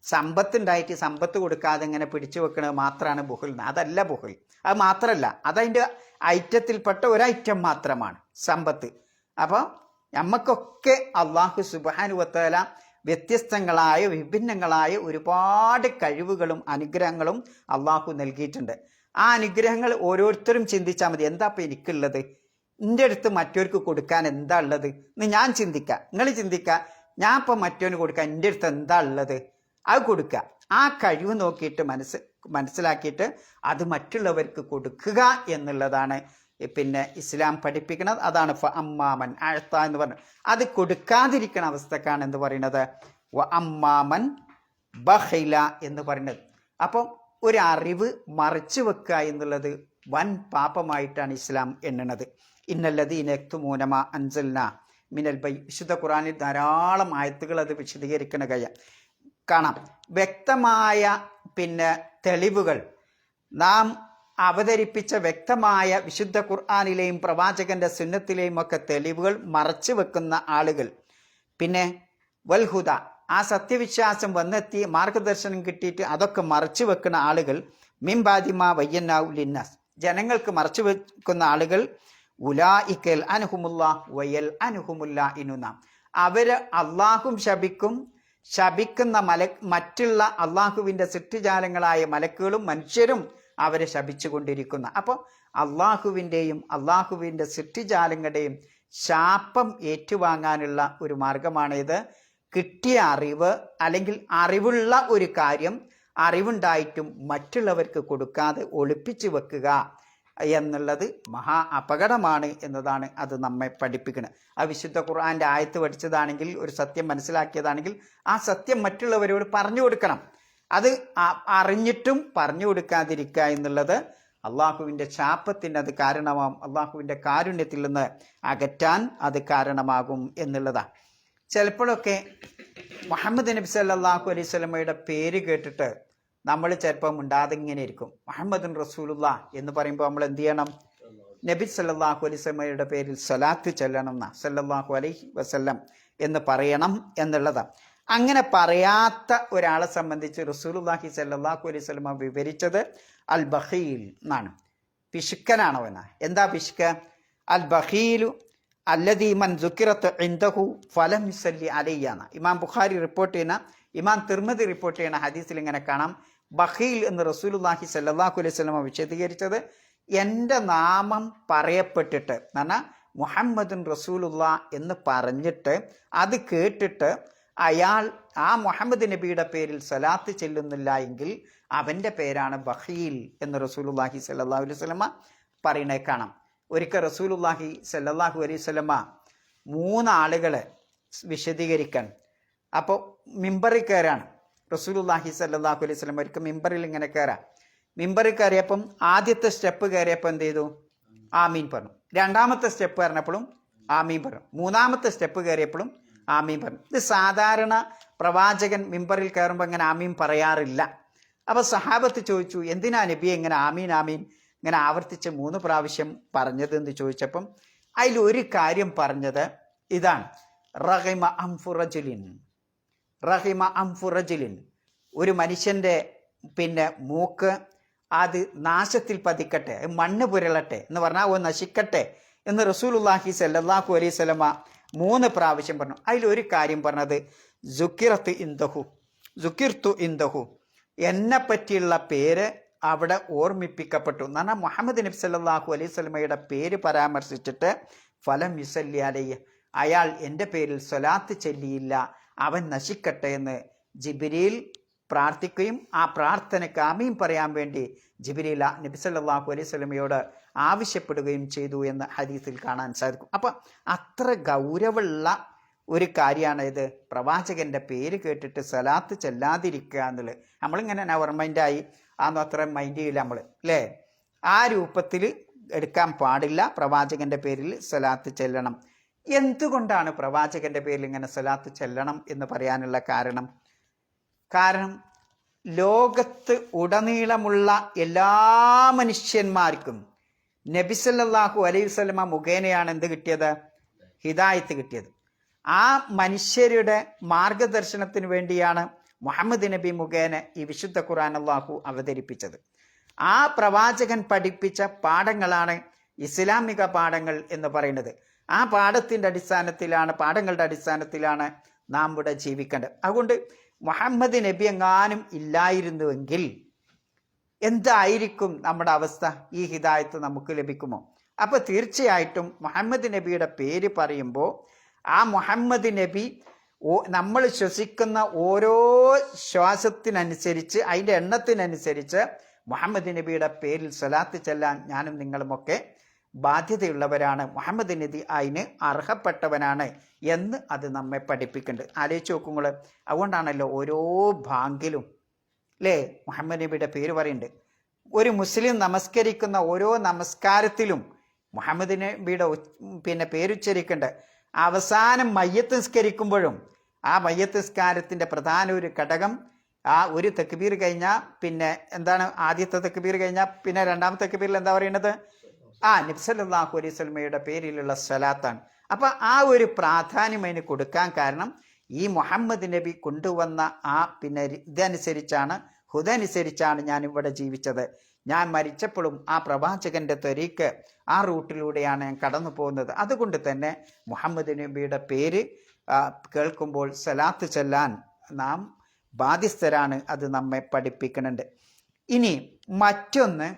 സമ്പത്തുണ്ടായിട്ട് സമ്പത്ത് കൊടുക്കാതെ ഇങ്ങനെ പിടിച്ചു വെക്കുന്നത് മാത്രമാണ് ബുഖിൽ. അതല്ല ബുഖിൽ. അത് മാത്രമല്ല, അതതിൻ്റെ ഐറ്റത്തിൽപ്പെട്ട ഒരൈറ്റം മാത്രമാണ് സമ്പത്ത്. അപ്പോൾ നമുക്കൊക്കെ അള്ളാഹു സുബ്ഹാനഹു വ തആല വ്യത്യസ്തങ്ങളായ വിഭിന്നങ്ങളായ ഒരുപാട് കഴിവുകളും അനുഗ്രഹങ്ങളും അള്ളാഹു നൽകിയിട്ടുണ്ട്. ആ അനുഗ്രഹങ്ങൾ ഓരോരുത്തരും ചിന്തിച്ചാൽ മതി. എന്താ ഇപ്പം എനിക്കുള്ളത്, എൻ്റെ അടുത്ത് മറ്റവർക്ക് കൊടുക്കാൻ എന്താ ഉള്ളത് എന്ന് ഞാൻ ചിന്തിക്കുക. നിങ്ങൾ ചിന്തിക്കുക, ഞാൻ ഇപ്പം മറ്റവന് കൊടുക്കാൻ എൻ്റെ അടുത്ത് എന്താ ഉള്ളത്, അത് കൊടുക്കുക. ആ കഴിവ് നോക്കിയിട്ട് മനസ്സിലാക്കിയിട്ട് അത് മറ്റുള്ളവർക്ക് കൊടുക്കുക എന്നുള്ളതാണ് ഇസ്ലാം പഠിപ്പിക്കുന്നത്. അതാണ് അമ്മാമൻ അഴ്ത്ത എന്ന് പറഞ്ഞത്. അത് കൊടുക്കാതിരിക്കുന്ന അവസ്ഥക്കാണ് എന്ത് പറയുന്നത്? അമ്മാമൻ ബഖില എന്ന് പറയുന്നത്. അപ്പം ഒരു അറിവ് മറച്ചു വെക്കുക എന്നുള്ളത് വൻ പാപമായിട്ടാണ് ഇസ്ലാം എണ്ണുന്നത്. ഇന്നല്ലദീന യക്തുമൂന മാ അൻസൽനാ മിനൽ ബൈ. വിശുദ്ധ ഖുർആനിൽ ധാരാളം ആയത്തുകൾ അത് വിശദീകരിക്കുന്ന കാണാം. വ്യക്തമായ തെളിവുകൾ നാം അവതരിപ്പിച്ച വ്യക്തമായ വിശുദ്ധ ഖുർആനിലെയും പ്രവാചകന്റെ സുന്നത്തിലെയും ഒക്കെ തെളിവുകൾ മറച്ചു വെക്കുന്ന ആളുകൾ, വൽഹുദ, ആ സത്യവിശ്വാസം വന്നെത്തി മാർഗദർശനം കിട്ടിയിട്ട് അതൊക്കെ മറച്ചു വെക്കുന്ന ആളുകൾ, മിംബാദിമാ വയ്യന്നാഉ ലിന്നാസ്, ജനങ്ങൾക്ക് മറച്ചു വെക്കുന്ന ആളുകൾ, ഉലായിക്കൽ അൻഹുമുല്ലാ വയൽ അൻഹുമുല്ലാ ഇനുന, അവര് അള്ളാഹും ശപിക്കുന്ന മറ്റുള്ള അള്ളാഹുവിൻ്റെ സൃഷ്ടിജാലങ്ങളായ മലക്കുകളും മനുഷ്യരും അവരെ ശപിച്ചുകൊണ്ടിരിക്കുന്ന. അപ്പോൾ അള്ളാഹുവിൻ്റെയും അള്ളാഹുവിൻ്റെ സൃഷ്ടിജാലങ്ങളുടെയും ശാപം ഏറ്റുവാങ്ങാനുള്ള ഒരു മാർഗമാണിത്. കിട്ടിയ അറിവ് അല്ലെങ്കിൽ അറിവുള്ള ഒരു കാര്യം അറിവുണ്ടായിട്ടും മറ്റുള്ളവർക്ക് കൊടുക്കാതെ ഒളിപ്പിച്ചു വെക്കുക എന്നുള്ളത് മഹാ അപകടമാണ് എന്നതാണ് അത് നമ്മെ പഠിപ്പിക്കുന്നത്. ആ വിശുദ്ധ ഖുർആന്റെ ആയത്ത് പഠിച്ചതാണെങ്കിൽ, ഒരു സത്യം മനസ്സിലാക്കിയതാണെങ്കിൽ ആ സത്യം മറ്റുള്ളവരോട് പറഞ്ഞു കൊടുക്കണം. അത് അറിഞ്ഞിട്ടും പറഞ്ഞു കൊടുക്കാതിരിക്കുക എന്നുള്ളത് അള്ളാഹുവിൻ്റെ ശാപത്തിന് അത് കാരണമാകും, അള്ളാഹുവിൻ്റെ കാരുണ്യത്തിൽ നിന്ന് അകറ്റാൻ അത് കാരണമാകും എന്നുള്ളതാണ്. ചിലപ്പോഴൊക്കെ മുഹമ്മദ് നബി സല്ലല്ലാഹു അലൈഹി വസല്ലമയുടെ പേര് കേട്ടിട്ട് നമ്മൾ ചിലപ്പോൾ മിണ്ടാതെ ഇങ്ങനെ ഇരിക്കും. മുഹമ്മദുൻ റസൂലുള്ള എന്ന് പറയുമ്പോൾ നമ്മൾ എന്ത് ചെയ്യണം? നബി സല്ലല്ലാഹു അലൈഹി വസല്ലമയുടെ പേരിൽ സ്വലാത്ത് ചൊല്ലണം, സല്ലല്ലാഹു അലൈഹി വസല്ലം എന്ന് പറയണം എന്നുള്ളതാണ്. അങ്ങനെ പറയാത്ത ഒരാളെ സംബന്ധിച്ച് റസൂലുള്ളാഹി സല്ലല്ലാഹു അലൈഹി വസല്ലമ വിവരിച്ചത് അൽ ബഖീൽ എന്നാണ്. പിശുക്കനാണവന. എന്താ പിശുക്ക്? അൽ ബഖീലു അല്ലദീ മൻ സുക്കിറത്ത് ഇൻദഹു ഫലം യുസല്ലി അലയ്യാന. ഇമാം ബുഖാരി റിപ്പോർട്ട് ചെയ്യുന്ന, ഇമാം തിർമിദി റിപ്പോർട്ട് ചെയ്യുന്ന ഹദീസിൽ ഇങ്ങനെ കാണാം, ബഖീൽ എന്ന് റസൂലുള്ളാഹി സല്ലല്ലാഹു അലൈഹി വസല്ലമ വിശദീകരിച്ചത് എൻ്റെ നാമം പറയപ്പെട്ടിട്ട്, എന്ന് പറഞ്ഞാൽ മുഹമ്മദുൻ റസൂലുള്ള എന്ന് പറഞ്ഞിട്ട് അത് കേട്ടിട്ട് അയാൾ ആ മുഹമ്മദ് നബിയുടെ പേരിൽ സ്വലാത്ത് ചെല്ലുന്നില്ല എങ്കിൽ അവൻ്റെ പേരാണ് ബഖീൽ എന്ന് റസൂലുള്ളാഹി സല്ലല്ലാഹു അലൈഹി വസല്ലമ പറയുന്നത് കാണാം. ഒരിക്കൽ റസൂലുള്ളാഹി സല്ലല്ലാഹു അലൈഹി വസല്ലമ 3 ആളുകളെ വിശദീകരിക്കാൻ, അപ്പോൾ മിമ്പറിൽ കയറാണ് റസൂലുള്ളാഹി സല്ലല്ലാഹു അലൈഹി വസല്ലമ. ഒരിക്കൽ മിമ്പറിൽ ഇങ്ങനെ കയറാം. മിമ്പറിൽ കയറിയപ്പം ആദ്യത്തെ സ്റ്റെപ്പ് കയറിയപ്പോൾ എന്ത് ചെയ്തു? ആമീൻ പറഞ്ഞു. രണ്ടാമത്തെ സ്റ്റെപ്പ് കയറിയപ്പോഴും ആമീൻ പറഞ്ഞു. മൂന്നാമത്തെ സ്റ്റെപ്പ് കയറിയപ്പോഴും ആമീൻ പറഞ്ഞു. ഇത് സാധാരണ പ്രവാചകൻ മിമ്പറിൽ കയറുമ്പോൾ ഇങ്ങനെ ആമീൻ പറയാറില്ല. അപ്പോൾ സഹാബത്ത് ചോദിച്ചു, എന്തിനാ നബിയെ ഇങ്ങനെ ആമീൻ ആമീൻ ഇങ്ങനെ ആവർത്തിച്ച് 3 പ്രാവശ്യം പറഞ്ഞത് എന്ന് ചോദിച്ചപ്പം അതിലൊരു കാര്യം പറഞ്ഞത് ഇതാണ്, റഹിമ അംഫുറജുലിൻ, ഒരു മനുഷ്യൻ്റെ മൂക്ക് അത് നാശത്തിൽ പതിക്കട്ടെ, മണ്ണ് പുരളട്ടെ എന്ന് പറഞ്ഞാൽ ഓ നശിക്കട്ടെ എന്ന് റസൂലുള്ളാഹി സല്ലല്ലാഹു അലൈഹി വസല്ലമ 3 പ്രാവശ്യം പറഞ്ഞു. അതിലൊരു കാര്യം പറഞ്ഞത് സുക്കിർത്തു ഇൻദഹു, എന്നെ പറ്റിയുള്ള പേര് അവിടെ ഓർമ്മിപ്പിക്കപ്പെട്ടു. എന്ന് പറഞ്ഞാൽ മുഹമ്മദ് നബി സല്ലല്ലാഹു അലൈഹി വസല്ലമയുടെ പേര് പരാമർശിച്ചിട്ട് ഫലം യുസല്ലി അലൈഹി, അയാൾ എൻ്റെ പേരിൽ സ്വലാത്ത് ചൊല്ലിയില്ല, അവൻ നശിക്കട്ടെ എന്ന് ജിബ്രീൽ പ്രാർത്ഥിക്കുകയും ആ പ്രാർത്ഥനയ്ക്ക് ആമീൻ പറയാൻ വേണ്ടി ജിബ്രീൽ നബി സല്ലല്ലാഹു അലൈഹി വസല്ലമയോട് ആവശ്യപ്പെടുകയും ചെയ്തു എന്ന് ഹദീസിൽ കാണാൻ സാധിക്കും. അപ്പം അത്ര ഗൗരവമുള്ള ഒരു കാര്യമാണ് ഇത്, പ്രവാചകൻ്റെ പേര് കേട്ടിട്ട് സ്വലാത്ത് ചെല്ലാതിരിക്കുക എന്നുള്ളത്. നമ്മളിങ്ങനെ നെവർ മൈൻഡായി അതൊന്നും അത്ര മൈൻഡ് ചെയ്യില്ല നമ്മൾ, അല്ലേ? ആ രൂപത്തിൽ എടുക്കാൻ പാടില്ല. പ്രവാചകൻ്റെ പേരിൽ സ്വലാത്ത് ചെല്ലണം. എന്തുകൊണ്ടാണ് പ്രവാചകൻ്റെ പേരിൽ ഇങ്ങനെ സ്വലാത്ത് ചെല്ലണം എന്ന് പറയാനുള്ള കാരണം ലോകത്ത് ഉടനീളമുള്ള എല്ലാ മനുഷ്യന്മാർക്കും നബി സല്ലല്ലാഹു അലൈഹി വസല്ലമ മുഖേനയാണ് എന്ത് കിട്ടിയത്? ഹിദായത്ത് കിട്ടിയത്. ആ മനുഷ്യരുടെ മാർഗദർശനത്തിന് വേണ്ടിയാണ് മുഹമ്മദ് നബി മുഖേന ഈ വിശുദ്ധ ഖുർആൻ അല്ലാഹു അവതരിപ്പിച്ചത്. ആ പ്രവാചകൻ പഠിപ്പിച്ച പാഠങ്ങളാണ് ഇസ്ലാമിക പാഠങ്ങൾ എന്ന് പറയുന്നത്. ആ പാഠങ്ങളുടെ അടിസ്ഥാനത്തിലാണ് നാം ഇവിടെ ജീവിക്കേണ്ടത്. അതുകൊണ്ട് മുഹമ്മദ് നബി എങ്ങാനും ഇല്ലായിരുന്നുവെങ്കിൽ എന്തായിരിക്കും നമ്മുടെ അവസ്ഥ? ഈ ഹിദായത്ത് നമുക്ക് ലഭിക്കുമോ? അപ്പോൾ തീർച്ചയായിട്ടും മുഹമ്മദ് നബിയുടെ പേര് പറയുമ്പോൾ ആ മുഹമ്മദ് നബി നമ്മൾ ശ്വസിക്കുന്ന ഓരോ ശ്വാസത്തിനനുസരിച്ച്, അതിൻ്റെ എണ്ണത്തിനനുസരിച്ച് മുഹമ്മദ് നബിയുടെ പേരിൽ സ്വലാത്ത് ചെല്ലാൻ ഞാനും നിങ്ങളുമൊക്കെ ബാധ്യതയുള്ളവരാണ്. മുഹമ്മദ് നബി അതിന് അർഹപ്പെട്ടവനാണ് എന്ന് അത് നമ്മെ പഠിപ്പിക്കുന്നുണ്ട്. ആലോചിച്ച് നോക്കുമ്പോൾ അതുകൊണ്ടാണല്ലോ ഓരോ ബാങ്കിലും അല്ലേ മുഹമ്മദ് നബിയുടെ പേര് പറയുന്നുണ്ട്. ഒരു മുസ്ലിം നമസ്കരിക്കുന്ന ഓരോ നമസ്കാരത്തിലും മുഹമ്മദ് നബിയുടെ പേരുച്ചരിക്കുന്നുണ്ട്. അവസാനം മയ്യത്ത് നിസ്കരിക്കുമ്പോഴും ആ മയ്യത്ത് നിസ്കാരത്തിൻ്റെ പ്രധാന ഒരു ഘടകം ആ ഒരു തക്ബീർ കഴിഞ്ഞാൽ പിന്നെ എന്താണ്, ആദ്യത്തെ തക്ബീർ കഴിഞ്ഞാൽ പിന്നെ രണ്ടാമത്തെ തക്ബീറിൽ എന്താ പറയുന്നത്? നബി സല്ലല്ലാഹു അലൈഹി വസല്ലമയുടെ പേരിലുള്ള സ്വലാത്താണ്. അപ്പം ആ ഒരു പ്രാധാന്യം അതിന് കൊടുക്കാൻ കാരണം ഈ മുഹമ്മദ് നബി കൊണ്ടുവന്ന ആ ഹുദനുസരിച്ചാണ് ഞാൻ ഇവിടെ ജീവിച്ചത്. ഞാൻ മരിച്ചപ്പോഴും ആ പ്രവാചകന്റെ ത്വരീക്ക് ആ റൂട്ടിലൂടെയാണ് ഞാൻ കടന്നു പോകുന്നത്. അതുകൊണ്ട് തന്നെ മുഹമ്മദ് നബിയുടെ പേര് കേൾക്കുമ്പോൾ സ്വലാത്ത് ചൊല്ലാൻ നാം ബാധ്യസ്ഥരാണ്. അത് നമ്മെ പഠിപ്പിക്കുന്നുണ്ട്. ഇനി മറ്റൊന്ന്,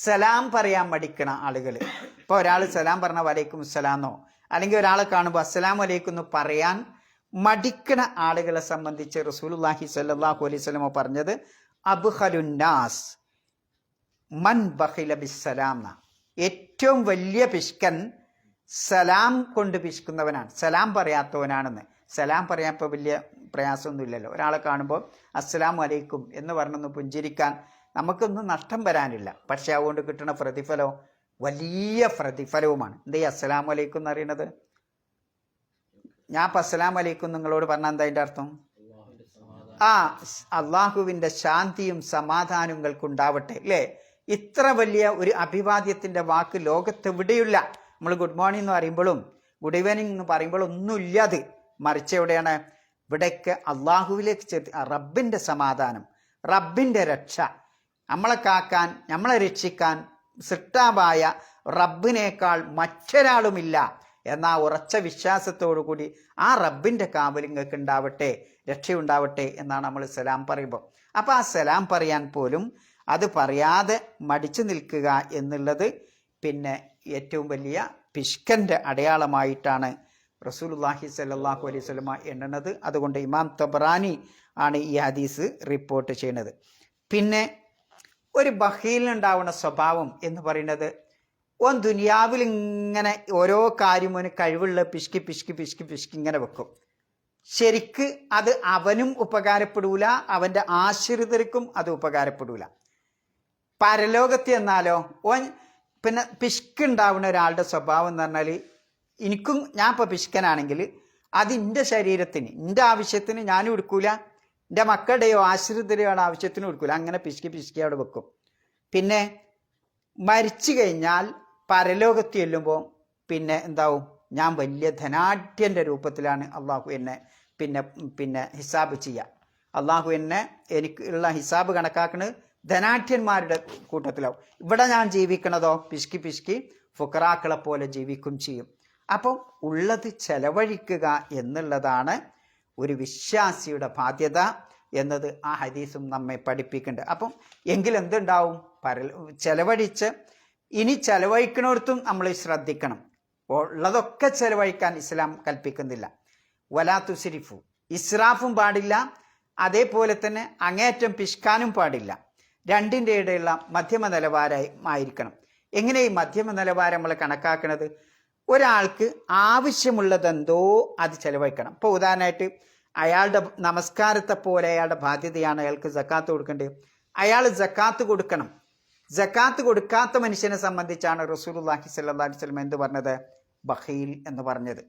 സലാം പറയാൻ മടിക്കണ ആളുകൾ. ഇപ്പോൾ ഒരാൾ സലാം പറഞ്ഞ വലൈക്കും സലാന്നോ അല്ലെങ്കിൽ ഒരാളെ കാണുമ്പോൾ അസ്സലാമു അലൈക്കും എന്ന് പറയാൻ മടിക്കണ ആളുകളെ സംബന്ധിച്ച് റസൂലുള്ളാഹി സ്വല്ലല്ലാഹു അലൈഹി വസല്ലം പറഞ്ഞത് അബ്ഖലുന്നാസ്, മൻ ബഖില ബിസ്സലാം എന്ന. ഏറ്റവും വലിയ പിഷ്കൻ സലാം കൊണ്ട് പിഷ്കുന്നവനാണ്, സലാം പറയാത്തവനാണെന്ന്. സലാം പറയാൻ ഇപ്പോൾ വലിയ പ്രയാസമൊന്നുമില്ലല്ലോ. ഒരാളെ കാണുമ്പോൾ അസ്സലാമു അലൈക്കും എന്ന് പറഞ്ഞൊന്ന് പുഞ്ചിരിക്കാൻ നമുക്കൊന്നും നഷ്ടം വരാനില്ല. പക്ഷെ അതുകൊണ്ട് കിട്ടുന്ന പ്രതിഫലം വലിയ പ്രതിഫലവുമാണ്. എന്തേ അസ്സലാമു അലൈക്കും എന്ന് അറിയണത്? ഞാൻ ഇപ്പം അസ്സലാമു അലൈക്കും നിങ്ങളോട് പറഞ്ഞാൽ എന്താ അതിൻ്റെ അർത്ഥം? അള്ളാഹുവിൻ്റെ ശാന്തിയും സമാധാനങ്ങൾക്കുണ്ടാവട്ടെ, അല്ലേ? ഇത്ര വലിയ ഒരു അഭിവാദ്യത്തിൻ്റെ വാക്ക് ലോകത്തെവിടെയില്ല. നമ്മൾ ഗുഡ് മോർണിംഗ് എന്ന് പറയുമ്പോഴും ഗുഡ് ഈവനിങ് എന്ന് പറയുമ്പോഴും ഒന്നുമില്ല. അത് മറിച്ച് എവിടെയാണ്? ഇവിടേക്ക് അള്ളാഹുവിലേക്ക് റബ്ബിൻ്റെ സമാധാനം, റബ്ബിൻ്റെ രക്ഷ, നമ്മളെ കാക്കാൻ, നമ്മളെ രക്ഷിക്കാൻ സൃഷ്ടാവായ റബ്ബിനേക്കാൾ മറ്റൊരാളുമില്ല എന്ന ഉറച്ച വിശ്വാസത്തോടു കൂടി ആ റബ്ബിൻ്റെ കാവലിങ്ങൾക്ക് ഉണ്ടാവട്ടെ, രക്ഷയുണ്ടാവട്ടെ എന്നാണ് നമ്മൾ സലാം പറയുമ്പോൾ. അപ്പോൾ ആ സലാം പറയാൻ പോലും അത് പറയാതെ മടിച്ചു നിൽക്കുക എന്നുള്ളത് പിന്നെ ഏറ്റവും വലിയ പിഷ്കൻ്റെ അടയാളമായിട്ടാണ് റസൂലുള്ളാഹി സ്വല്ലല്ലാഹു അലൈഹി വസല്ലമ എണ്ണുന്നത്. അതുകൊണ്ട് ഇമാം തബറാനി ആണ് ഈ ഹദീസ് റിപ്പോർട്ട് ചെയ്യുന്നത്. പിന്നെ ഒരു ബഖീലിനുണ്ടാവുന്ന സ്വഭാവം എന്ന് പറയുന്നത്, ഓൻ ദുനിയാവിൽ ഇങ്ങനെ ഓരോ കാര്യം ഓന് കഴിവുള്ള പിഷ്കി പിഷ്കി പിഷ്കി പിഷ്കി ഇങ്ങനെ വെക്കും. ശരിക്ക് അത് അവനും ഉപകാരപ്പെടൂല, അവൻ്റെ ആശ്രിതർക്കും അത് ഉപകാരപ്പെടൂല. പരലോകത്ത് എന്നാലോ ഓൻ പിന്നെ പിഷ്കുണ്ടാവുന്ന ഒരാളുടെ സ്വഭാവം എന്ന് പറഞ്ഞാൽ, ഞാൻ ഇപ്പോൾ പിഷ്കനാണെങ്കിൽ അത് എൻ്റെ ശരീരത്തിന്, എൻ്റെ ആവശ്യത്തിന് ഞാനും എടുക്കൂല, എൻ്റെ മക്കളുടെയോ ആശ്രിതരുടെയോ ആവശ്യത്തിനും എടുക്കൂല. അങ്ങനെ പിഷ്കി പിഷ്കി അവിടെ വെക്കും. പിന്നെ മരിച്ചു കഴിഞ്ഞാൽ പരലോകത്ത് ചെല്ലുമ്പോൾ പിന്നെ എന്താവും? ഞാൻ വലിയ ധനാഢ്യൻ്റെ രൂപത്തിലാണ് അള്ളാഹു എന്നെ പിന്നെ ഹിസാബ് ചെയ്യുക. അള്ളാഹു എന്നെ എനിക്കുള്ള ഹിസാബ് കണക്കാക്കുന്നത് ധനാഢ്യന്മാരുടെ കൂട്ടത്തിലാവും. ഇവിടെ ഞാൻ ജീവിക്കണതോ പിഷ്കി പിഷ്കി ഫുഖറാക്കളെ പോലെ ജീവിക്കും ചെയ്യും. അപ്പം ഉള്ളത് ചെലവഴിക്കുക എന്നുള്ളതാണ് ഒരു വിശ്വാസിയുടെ ബാധ്യത എന്നത് ആ ഹദീസും നമ്മെ പഠിപ്പിക്കുന്നുണ്ട്. അപ്പം എങ്കിലെന്തുണ്ടാവും? ചെലവഴിച്ച് ഇനി ചെലവഴിക്കണോടത്തും നമ്മൾ ശ്രദ്ധിക്കണം. ഉള്ളതൊക്കെ ചെലവഴിക്കാൻ ഇസ്ലാം കൽപ്പിക്കുന്നില്ല. വലാ തുസ്രിഫു, ഇസ്രാഫും പാടില്ല, അതേപോലെ തന്നെ അങ്ങേറ്റം പിഷ്കാനും പാടില്ല. രണ്ടിൻ്റെ ഇടയിലുള്ള മധ്യമ നിലവാരമായിരിക്കണം. എങ്ങനെ ഈ മധ്യമ നിലവാരം നമ്മൾ കണക്കാക്കുന്നത്? ഒരാൾക്ക് ആവശ്യമുള്ളതെന്തോ അത് ചെലവഴിക്കണം. ഇപ്പോൾ ഉദാഹരണമായിട്ട് അയാളുടെ നമസ്കാരത്തെ പോലെ അയാളുടെ ബാധ്യതയാണ് അയാൾക്ക് സക്കാത്ത് കൊടുക്കേണ്ടത്. അയാൾ സക്കാത്ത് കൊടുക്കണം. സക്കാത്ത് കൊടുക്കാത്ത മനുഷ്യനെ സംബന്ധിച്ചാണ് റസൂലുള്ളാഹി സ്വല്ലല്ലാഹു അലൈഹി വസല്ലം എന്ത് പറഞ്ഞത്? ബഖീൽ എന്ന് പറഞ്ഞത്.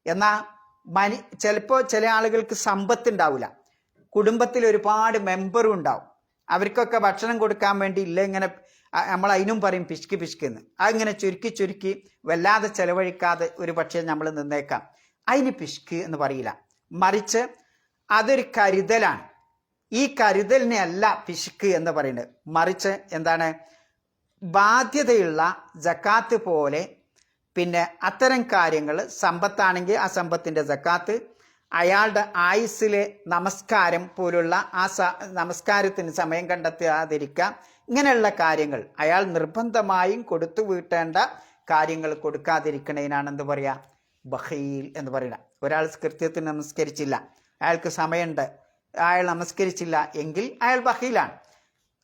എന്നാൽ ചിലപ്പോൾ ചില ആളുകൾക്ക് സമ്പത്തുണ്ടാവില്ല, കുടുംബത്തിൽ ഒരുപാട് മെമ്പറും ഉണ്ടാവും. അവർക്കൊക്കെ ഭക്ഷണം കൊടുക്കാൻ വേണ്ടി ഇല്ല ഇങ്ങനെ നമ്മൾ അതിനും പറയും പിഷ്കി പിഷ്കെന്ന്. അതിങ്ങനെ ചുരുക്കി ചുരുക്കി വല്ലാതെ ചെലവഴിക്കാതെ ഒരു പക്ഷേ നമ്മൾ നിന്നേക്കാം. അതിന് പിഷ്ക് എന്ന് പറയില്ല, മറിച്ച് അതൊരു കരുതലാണ്. ഈ കരുതലിനെ അല്ല പിഷ്ക് എന്ന് പറയുന്നത്. മറിച്ച് എന്താണ്? ബാധ്യതയുള്ള സക്കാത്ത് പോലെ പിന്നെ അത്തരം കാര്യങ്ങൾ, സമ്പത്താണെങ്കിൽ ആ സമ്പത്തിൻ്റെ സക്കാത്ത്, അയാളുടെ ആയുസ്സിലെ നമസ്കാരം പോലുള്ള ആ നമസ്കാരത്തിന് സമയം കണ്ടെത്താതിരിക്കുക, ഇങ്ങനെയുള്ള കാര്യങ്ങൾ അയാൾ നിർബന്ധമായും കൊടുത്തു വീട്ടേണ്ട കാര്യങ്ങൾ കൊടുക്കാതിരിക്കണതിനാണ് എന്ത് പറയുക? ബഖീൽ എന്ന് പറയുക. ഒരാൾ കൃത്യത്തിന് നമസ്കരിച്ചില്ല, അയാൾക്ക് സമയമുണ്ട്, അയാൾ നമസ്കരിച്ചില്ല എങ്കിൽ അയാൾ ബഖീലാണ്.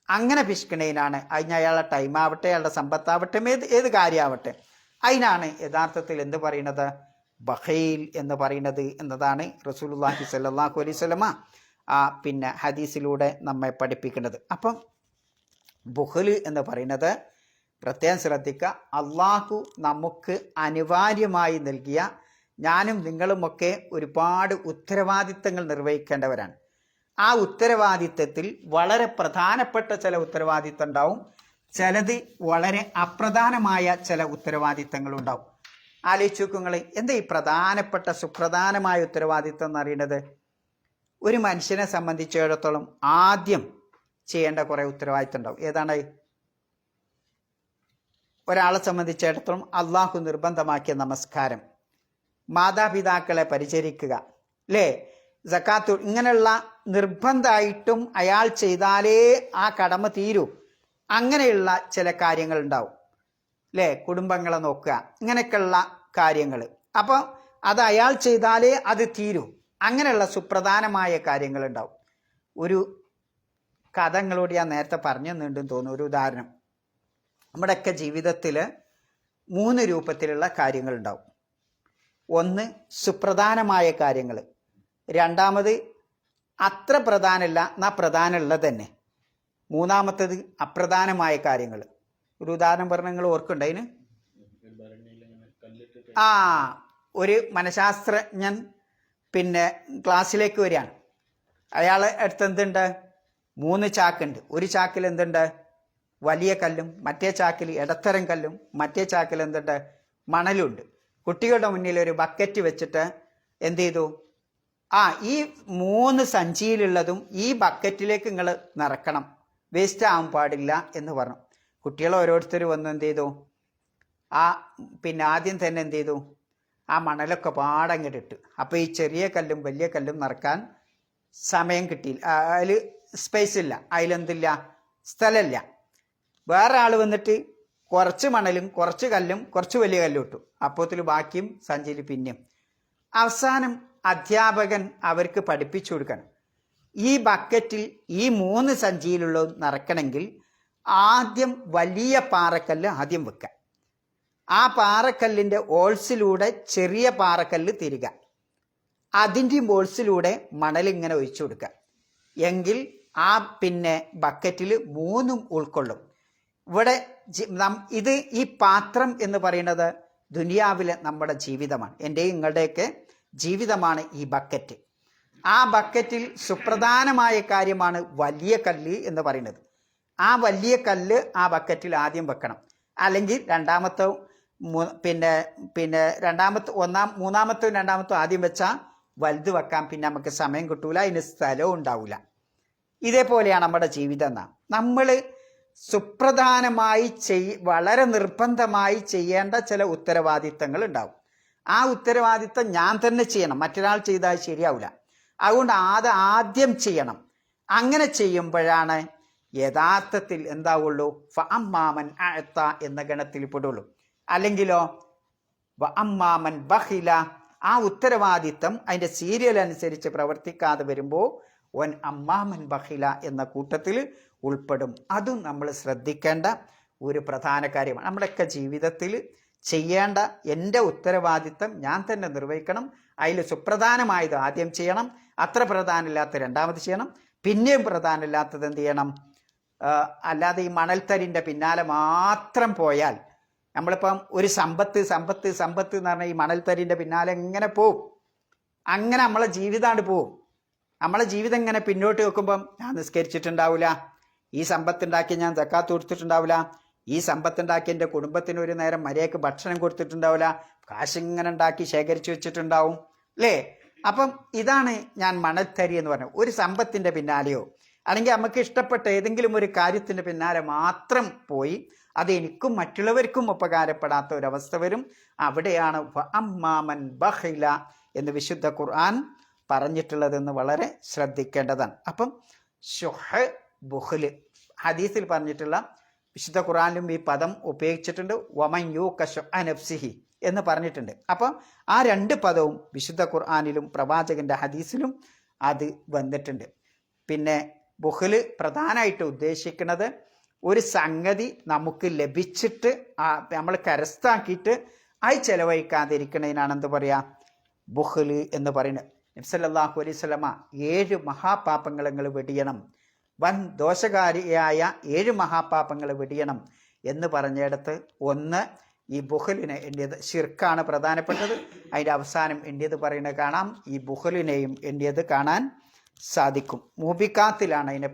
അങ്ങനെ പിഷ്കണതിനാണ്. അതിന് അയാളുടെ ടൈം ആവട്ടെ, അയാളുടെ സമ്പത്താവട്ടെ, ഏത് കാര്യമാവട്ടെ, അതിനാണ് യഥാർത്ഥത്തിൽ എന്ത് പറയുന്നത്? ബഖീൽ എന്ന് പറയുന്നത് എന്നതാണ് റസൂലുള്ളാഹി സ്വല്ലല്ലാഹു അലൈഹി വസല്ലമ പിന്നെ ഹദീസിലൂടെ നമ്മെ പഠിപ്പിക്കുന്നത്. അപ്പം ബുഖ്ല് എന്ന് പറയുന്നത് പ്രത്യേകം ശ്രദ്ധിക്കുക, അള്ളാഹു നമുക്ക് അനിവാര്യമായി നൽകിയ, ഞാനും നിങ്ങളുമൊക്കെ ഒരുപാട് ഉത്തരവാദിത്തങ്ങൾ നിർവഹിക്കേണ്ടവരാണ്. ആ ഉത്തരവാദിത്തത്തിൽ വളരെ പ്രധാനപ്പെട്ട ചില ഉത്തരവാദിത്തം ഉണ്ടാവും, ചിലത് വളരെ അപ്രധാനമായ ചില ഉത്തരവാദിത്തങ്ങളുണ്ടാവും. ആലോചിച്ച് നോക്കുങ്ങൾ, എന്താ ഈ പ്രധാനപ്പെട്ട സുപ്രധാനമായ ഉത്തരവാദിത്തം എന്ന് പറയുന്നത്? ഒരു മനുഷ്യനെ സംബന്ധിച്ചിടത്തോളം ആദ്യം ചെയ്യേണ്ട കുറേ ഉത്തരവാദിത്തം ഉണ്ടാവും. ഏതാണ്? ഒരാളെ സംബന്ധിച്ചിടത്തോളം അള്ളാഹു നിർബന്ധമാക്കിയ നമസ്കാരം, മാതാപിതാക്കളെ പരിചരിക്കുക, അല്ലേ, സക്കാത്ത്, ഇങ്ങനെയുള്ള നിർബന്ധമായിട്ടും അയാൾ ചെയ്താലേ ആ കടമ തീരൂ. അങ്ങനെയുള്ള ചില കാര്യങ്ങൾ ഉണ്ടാവും, അല്ലേ, കുടുംബങ്ങളെ നോക്കുക, ഇങ്ങനെയൊക്കെയുള്ള കാര്യങ്ങൾ. അപ്പോൾ അത് അയാൾ ചെയ്താലേ അത് തീരൂ. അങ്ങനെയുള്ള സുപ്രധാനമായ കാര്യങ്ങളുണ്ടാവും. ഒരു കഥ നിങ്ങളോട് ഞാൻ നേരത്തെ പറഞ്ഞു തന്നിട്ടുണ്ടെന്ന് തോന്നുന്നു. ഒരു ഉദാഹരണം, നമ്മുടെയൊക്കെ ജീവിതത്തിൽ 3 രൂപത്തിലുള്ള കാര്യങ്ങളുണ്ടാവും. ഒന്ന് സുപ്രധാനമായ കാര്യങ്ങൾ, രണ്ടാമത് അത്ര പ്രധാനമല്ല എന്നാൽ പ്രധാനമുള്ളത് തന്നെ, മൂന്നാമത്തത് അപ്രധാനമായ കാര്യങ്ങൾ. ഒരു ഉദാഹരണം പറഞ്ഞാൽ നിങ്ങൾ ഓർക്കുന്നുണ്ട് അതിന്? ഒരു മനഃശാസ്ത്രജ്ഞൻ ക്ലാസ്സിലേക്ക് വരികയാണ്. അയാൾ അടുത്ത് എന്തുണ്ട്? 3 ചാക്കുണ്ട്. ഒരു ചാക്കിൽ എന്തുണ്ട്? വലിയ കല്ലും, മറ്റേ ചാക്കിൽ ഇടത്തരം കല്ലും, മറ്റേ ചാക്കിൽ എന്തുണ്ട്? മണലുണ്ട്. കുട്ടികളുടെ മുന്നിൽ ഒരു ബക്കറ്റ് വെച്ചിട്ട് എന്ത് ചെയ്തു? ഈ 3 സഞ്ചിയിലുള്ളതും ഈ ബക്കറ്റിലേക്ക് നിങ്ങൾ നിറക്കണം, വേസ്റ്റ് ആവാൻ പാടില്ല എന്ന് പറഞ്ഞു. കുട്ടികൾ ഓരോരുത്തർ വന്ന് എന്ത് ചെയ്തു? ആദ്യം തന്നെ എന്ത് ചെയ്തു? ആ മണലൊക്കെ പാടങ്ങിട്ടിട്ട്. അപ്പോൾ ഈ ചെറിയ കല്ലും വലിയ കല്ലും നിറക്കാൻ സമയം കിട്ടിയില്ല, അതിൽ സ്പേസ് ഇല്ല, അതിലെന്തില്ല, സ്ഥലമില്ല. വേറെ ആൾ വന്നിട്ട് കുറച്ച് മണലും കുറച്ച് കല്ലും കുറച്ച് വലിയ കല്ലും ഇട്ടു. അപ്പോഴത്തിൽ ബാക്കിയും സഞ്ചിയിൽ പിന്നെയും. അവസാനം അധ്യാപകൻ അവർക്ക് പഠിപ്പിച്ചു കൊടുക്കണം, ഈ ബക്കറ്റിൽ ഈ 3 സഞ്ചിയിലുള്ളത് നിറക്കണമെങ്കിൽ ആദ്യം വലിയ പാറക്കല്ല് ആദ്യം വെക്കുക, ആ പാറക്കല്ലിൻ്റെ ഓൾസിലൂടെ ചെറിയ പാറക്കല്ല് തിരിക, അതിൻ്റെയും ഓൾസിലൂടെ മണലിങ്ങനെ ഒഴിച്ചു കൊടുക്കുക. എങ്കിൽ ആ ബക്കറ്റിൽ 3ഉം ഉൾക്കൊള്ളും. ഇവിടെ ഈ പാത്രം എന്ന് പറയുന്നത് ദുനിയാവിലെ നമ്മുടെ ജീവിതമാണ്, എൻ്റെയും നിങ്ങളുടെയൊക്കെ ജീവിതമാണ് ഈ ബക്കറ്റ്. ആ ബക്കറ്റിൽ സുപ്രധാനമായ കാര്യമാണ് വലിയ കല്ല് എന്ന് പറയുന്നത്. ആ വലിയ കല്ല് ആ ബക്കറ്റിൽ ആദ്യം വെക്കണം, അല്ലെങ്കിൽ മൂന്നാമത്തോ രണ്ടാമത്തോ ആദ്യം വെച്ചാൽ വലുത് വെക്കാം, പിന്നെ നമുക്ക് സമയം കിട്ടൂല, അതിന് സ്ഥലവും ഉണ്ടാവില്ല. ഇതേപോലെയാണ് നമ്മുടെ ജീവിതം എന്നാ. നമ്മൾ സുപ്രധാനമായി വളരെ നിർബന്ധമായി ചെയ്യേണ്ട ചില ഉത്തരവാദിത്തങ്ങൾ ഉണ്ടാവും. ആ ഉത്തരവാദിത്തം ഞാൻ തന്നെ ചെയ്യണം, മറ്റൊരാൾ ചെയ്താൽ ശരിയാവില്ല. അതുകൊണ്ട് ആദ്യം ചെയ്യണം. അങ്ങനെ ചെയ്യുമ്പോഴാണ് യഥാർത്ഥത്തിൽ എന്താവുള്ളൂ? ഫഅമ്മാമൻ അഅത എന്ന ഗണത്തിൽ പെടുള്ളൂ. അല്ലെങ്കിലോ വഅമ്മാമൻ ബഖില, ആ ഉത്തരവാദിത്തം അതിൻ്റെ സീരിയൽ അനുസരിച്ച് പ്രവർത്തിക്കാതെ വരുമ്പോൾ വൻ അമ്മാമൻ ബഖില എന്ന കൂട്ടത്തിൽ ഉൾപ്പെടും. അതും നമ്മൾ ശ്രദ്ധിക്കേണ്ട ഒരു പ്രധാന കാര്യമാണ്. നമ്മുടെയൊക്കെ ജീവിതത്തിൽ ചെയ്യേണ്ട എൻ്റെ ഉത്തരവാദിത്തം ഞാൻ തന്നെ നിർവഹിക്കണം. അതിൽ സുപ്രധാനമായത് ആദ്യം ചെയ്യണം, അത്ര പ്രധാനമില്ലാത്ത രണ്ടാമത് ചെയ്യണം, പിന്നെയും പ്രധാനമില്ലാത്തത് എന്ത് ചെയ്യണം? അല്ലാതെ ഈ മണൽത്തരിൻ്റെ പിന്നാലെ മാത്രം പോയാൽ നമ്മളിപ്പം ഒരു സമ്പത്ത് എന്ന് പറഞ്ഞാൽ ഈ മണൽത്തരിൻ്റെ പിന്നാലെ എങ്ങനെ പോവും? അങ്ങനെ നമ്മളെ ജീവിതമാണ് പോവും. നമ്മളെ ജീവിതം ഇങ്ങനെ പിന്നോട്ട് വെക്കുമ്പം ഞാൻ നിസ്കരിച്ചിട്ടുണ്ടാവില്ല, ഈ സമ്പത്തുണ്ടാക്കി ഞാൻ സക്കാത്ത് കൊടുത്തിട്ടുണ്ടാവില്ല, ഈ സമ്പത്തുണ്ടാക്കി എൻ്റെ കുടുംബത്തിന് ഒരു നേരം മര്യാദയ്ക്ക് ഭക്ഷണം കൊടുത്തിട്ടുണ്ടാവില്ല, കാശിങ്ങനെ ഉണ്ടാക്കി ശേഖരിച്ചു വെച്ചിട്ടുണ്ടാവും, അല്ലേ? അപ്പം ഇതാണ് ഞാൻ മണൽത്തരി എന്ന് പറഞ്ഞത്. ഒരു സമ്പത്തിൻ്റെ പിന്നാലെയോ അല്ലെങ്കിൽ നമുക്ക് ഇഷ്ടപ്പെട്ട ഏതെങ്കിലും ഒരു കാര്യത്തിൻ്റെ പിന്നാലെ മാത്രം പോയി അത് എനിക്കും മറ്റുള്ളവർക്കും ഉപകാരപ്പെടാത്ത ഒരവസ്ഥ വരും. അവിടെയാണ് വഅമ്മാമൻ ബഖില എന്ന് വിശുദ്ധ ഖുർആൻ പറഞ്ഞിട്ടുള്ളതെന്ന് വളരെ ശ്രദ്ധിക്കേണ്ടതാണ്. അപ്പം ശുഹ് ബുഖ്ല് ഹദീസിൽ പറഞ്ഞിട്ടുള്ള, വിശുദ്ധ ഖുർആനിലും ഈ പദം ഉപയോഗിച്ചിട്ടുണ്ട്, വമൻ യൂക ശുഹ നഫ്സിഹി എന്ന് പറഞ്ഞിട്ടുണ്ട്. അപ്പം ആ 2 പദവും വിശുദ്ധ ഖുർആനിലും പ്രവാചകന്റെ ഹദീസിലും അത് വന്നിട്ടുണ്ട്. പിന്നെ ബുഖ്ല് പ്രധാനമായിട്ട് ഉദ്ദേശിക്കുന്നത് ഒരു സംഗതി നമുക്ക് ലഭിച്ചിട്ട് നമ്മൾ കരസ്ഥാക്കിയിട്ട് അത് ചെലവഴിക്കാതിരിക്കുന്നതിനാണ് എന്ത് പറയുക? ബുഖ്ല് എന്ന് പറയുന്നത്. നബി സല്ലല്ലാഹു അലൈഹി വസല്ലമ 7 മഹാപാപങ്ങൾ വെടിയണം, വൻ ദോഷകാരിയായ 7 മഹാപാപങ്ങൾ വെടിയണം എന്ന് പറഞ്ഞിടത്ത് ഒന്ന് ഈ ബുഖലിനെ എണ്ണിയത്, ഷിർക്കാണ് പ്രധാനപ്പെട്ടത്. അതിൻ്റെ അവസാനം എണ്ണിയത് പറയുന്നത് കാണാം. ഈ ബുഖലിനെയും എണ്ണിയത് കാണാൻ സാധിക്കും. മൂബിക്കാത്തിലാണ് അതിനെ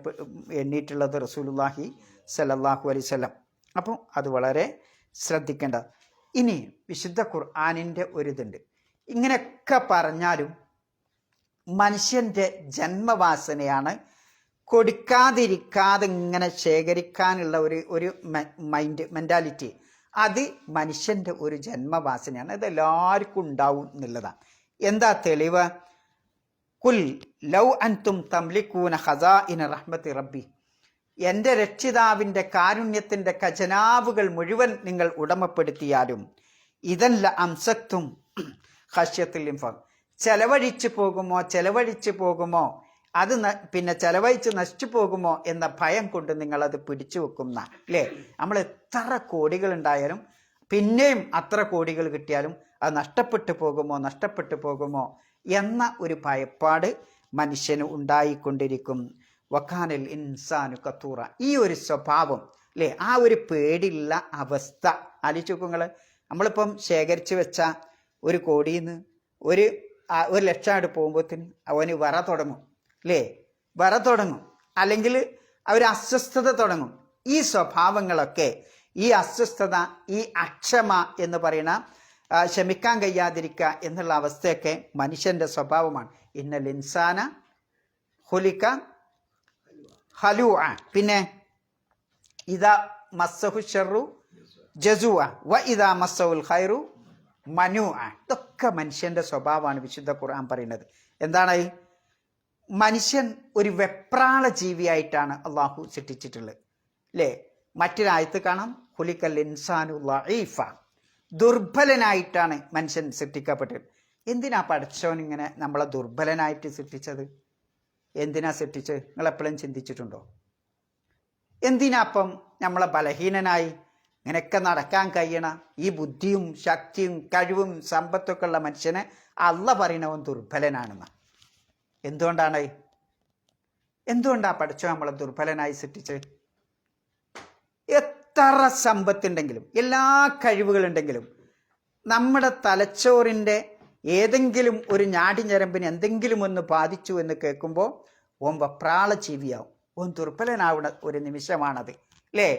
എണ്ണിയിട്ടുള്ളത് റസൂലുള്ളാഹി സല്ലല്ലാഹു അലൈഹി വസല്ലം. അപ്പോൾ അത് വളരെ ശ്രദ്ധിക്കേണ്ടത്. ഇനി വിശുദ്ധ ഖുർആനിൻ്റെ ഒരിതുണ്ട്. ഇങ്ങനെയൊക്കെ പറഞ്ഞാലും മനുഷ്യൻ്റെ ജന്മവാസനയാണ് കൊടുക്കാതിരിക്കാതെ ഇങ്ങനെ ശേഖരിക്കാനുള്ള ഒരു മെൻറ്റാലിറ്റി. അത് മനുഷ്യൻ്റെ ഒരു ജന്മവാസനയാണ്. അത് എല്ലാവർക്കും ഉണ്ടാവും എന്നുള്ളതാണ്. എന്താ തെളിവ്? കുൽ ലൗ അൻതും തംലിക്കൂന ഖസാഇന റഹ്മത്തി റബ്ബി, എൻ്റെ രക്ഷിതാവിൻ്റെ കാരുണ്യത്തിൻ്റെ ഖജനാവുകൾ മുഴുവൻ നിങ്ങൾ ഉടമപ്പെടുത്തിയാലും ഇതല്ല അംസത്തും ഖശ്യത്തുൽ ഇൻഫാഖ്, ചെലവഴിച്ചു പോകുമോ അത് പിന്നെ ചെലവഴിച്ച് നശിച്ചു പോകുമോ എന്ന ഭയം കൊണ്ട് നിങ്ങളത് പിടിച്ചു വെക്കുന്ന അല്ലേ. നമ്മൾ എത്ര കോടികൾ ഉണ്ടായാലും പിന്നെയും അത്ര കോടികൾ കിട്ടിയാലും അത് നഷ്ടപ്പെട്ടു പോകുമോ എന്ന ഒരു ഭയപ്പാട് മനുഷ്യന് ഉണ്ടായിക്കൊണ്ടിരിക്കും. വക്കാനിൽ ഇൻസാനു കത്തൂറ, ഈ ഒരു സ്വഭാവം അല്ലേ, ആ ഒരു പേടിയുള്ള അവസ്ഥ ആലോചിച്ച് നോക്കുങ്ങൾ. നമ്മളിപ്പം ശേഖരിച്ച് വെച്ച 1 കോടിയിൽ നിന്ന് 1 ലക്ഷം ആയിട്ട് പോകുമ്പോഴത്തേന് അവന് വറ തുടങ്ങും അല്ലേ, വറ തുടങ്ങും, അല്ലെങ്കിൽ ഒരു അസ്വസ്ഥത തുടങ്ങും. ഈ സ്വഭാവങ്ങളൊക്കെ, ഈ അസ്വസ്ഥത, ഈ അക്ഷമ എന്ന് പറയുന്ന ക്ഷമിക്കാൻ കഴിയാതിരിക്കുക എന്നുള്ള അവസ്ഥയൊക്കെ മനുഷ്യന്റെ സ്വഭാവമാണ്. ഇന്നൽ ഇൻസാന ഖുലിക ഹലൂഅ, പിന്നെ ഇദാ മസ്സഹു ശർറു ജസൂഅ വ ഇദാ മസ്സഹുൽ ഖൈറു മനൂഅ. ഇതൊക്കെ മനുഷ്യന്റെ സ്വഭാവമാണ് വിശുദ്ധ ഖുർആൻ പറയുന്നത്. എന്താണ്? മനുഷ്യൻ ഒരു വെപ്രാള ജീവിയായിട്ടാണ് അള്ളാഹു സൃഷ്ടിച്ചിട്ടുള്ളത് അല്ലേ. മറ്റൊരായത്ത് കാണാം, ഖുലിഖൽ ഇൻസാനു ലഈഫ, ദുർബലനായിട്ടാണ് മനുഷ്യൻ സൃഷ്ടിക്കപ്പെട്ടത്. എന്തിനാ പടച്ചോൻ ഇങ്ങനെ നമ്മളെ ദുർബലനായിട്ട് സൃഷ്ടിച്ചത്? എന്തിനാ സൃഷ്ടിച്ചത്? നിങ്ങൾ എപ്പോഴും ചിന്തിച്ചിട്ടുണ്ടോ? എന്തിനാ അപ്പം നമ്മളെ ബലഹീനനായി ഇങ്ങനെയൊക്കെ നടക്കാൻ കഴിയണ ഈ ബുദ്ധിയും ശക്തിയും കഴിവും സമ്പത്തൊക്കെ ഉള്ള മനുഷ്യനെ അള്ള പറയണവൻ ദുർബലനാണെന്ന്? എന്തുകൊണ്ടാ പഠിച്ചോ നമ്മളെ ദുർബലനായി സൃഷ്ടിച്ച്? എത്ര സമ്പത്തുണ്ടെങ്കിലും എല്ലാ കഴിവുകളുണ്ടെങ്കിലും നമ്മുടെ തലച്ചോറിൻ്റെ ഏതെങ്കിലും ഒരു ഞാടിഞ്ഞരമ്പിന് എന്തെങ്കിലും ഒന്ന് ബാധിച്ചു എന്ന് കേൾക്കുമ്പോൾ ഓൻ വെപ്രാള ജീവിയാവും, ഓൻ ദുർബലനാവുന്ന ഒരു നിമിഷമാണത് അല്ലേ.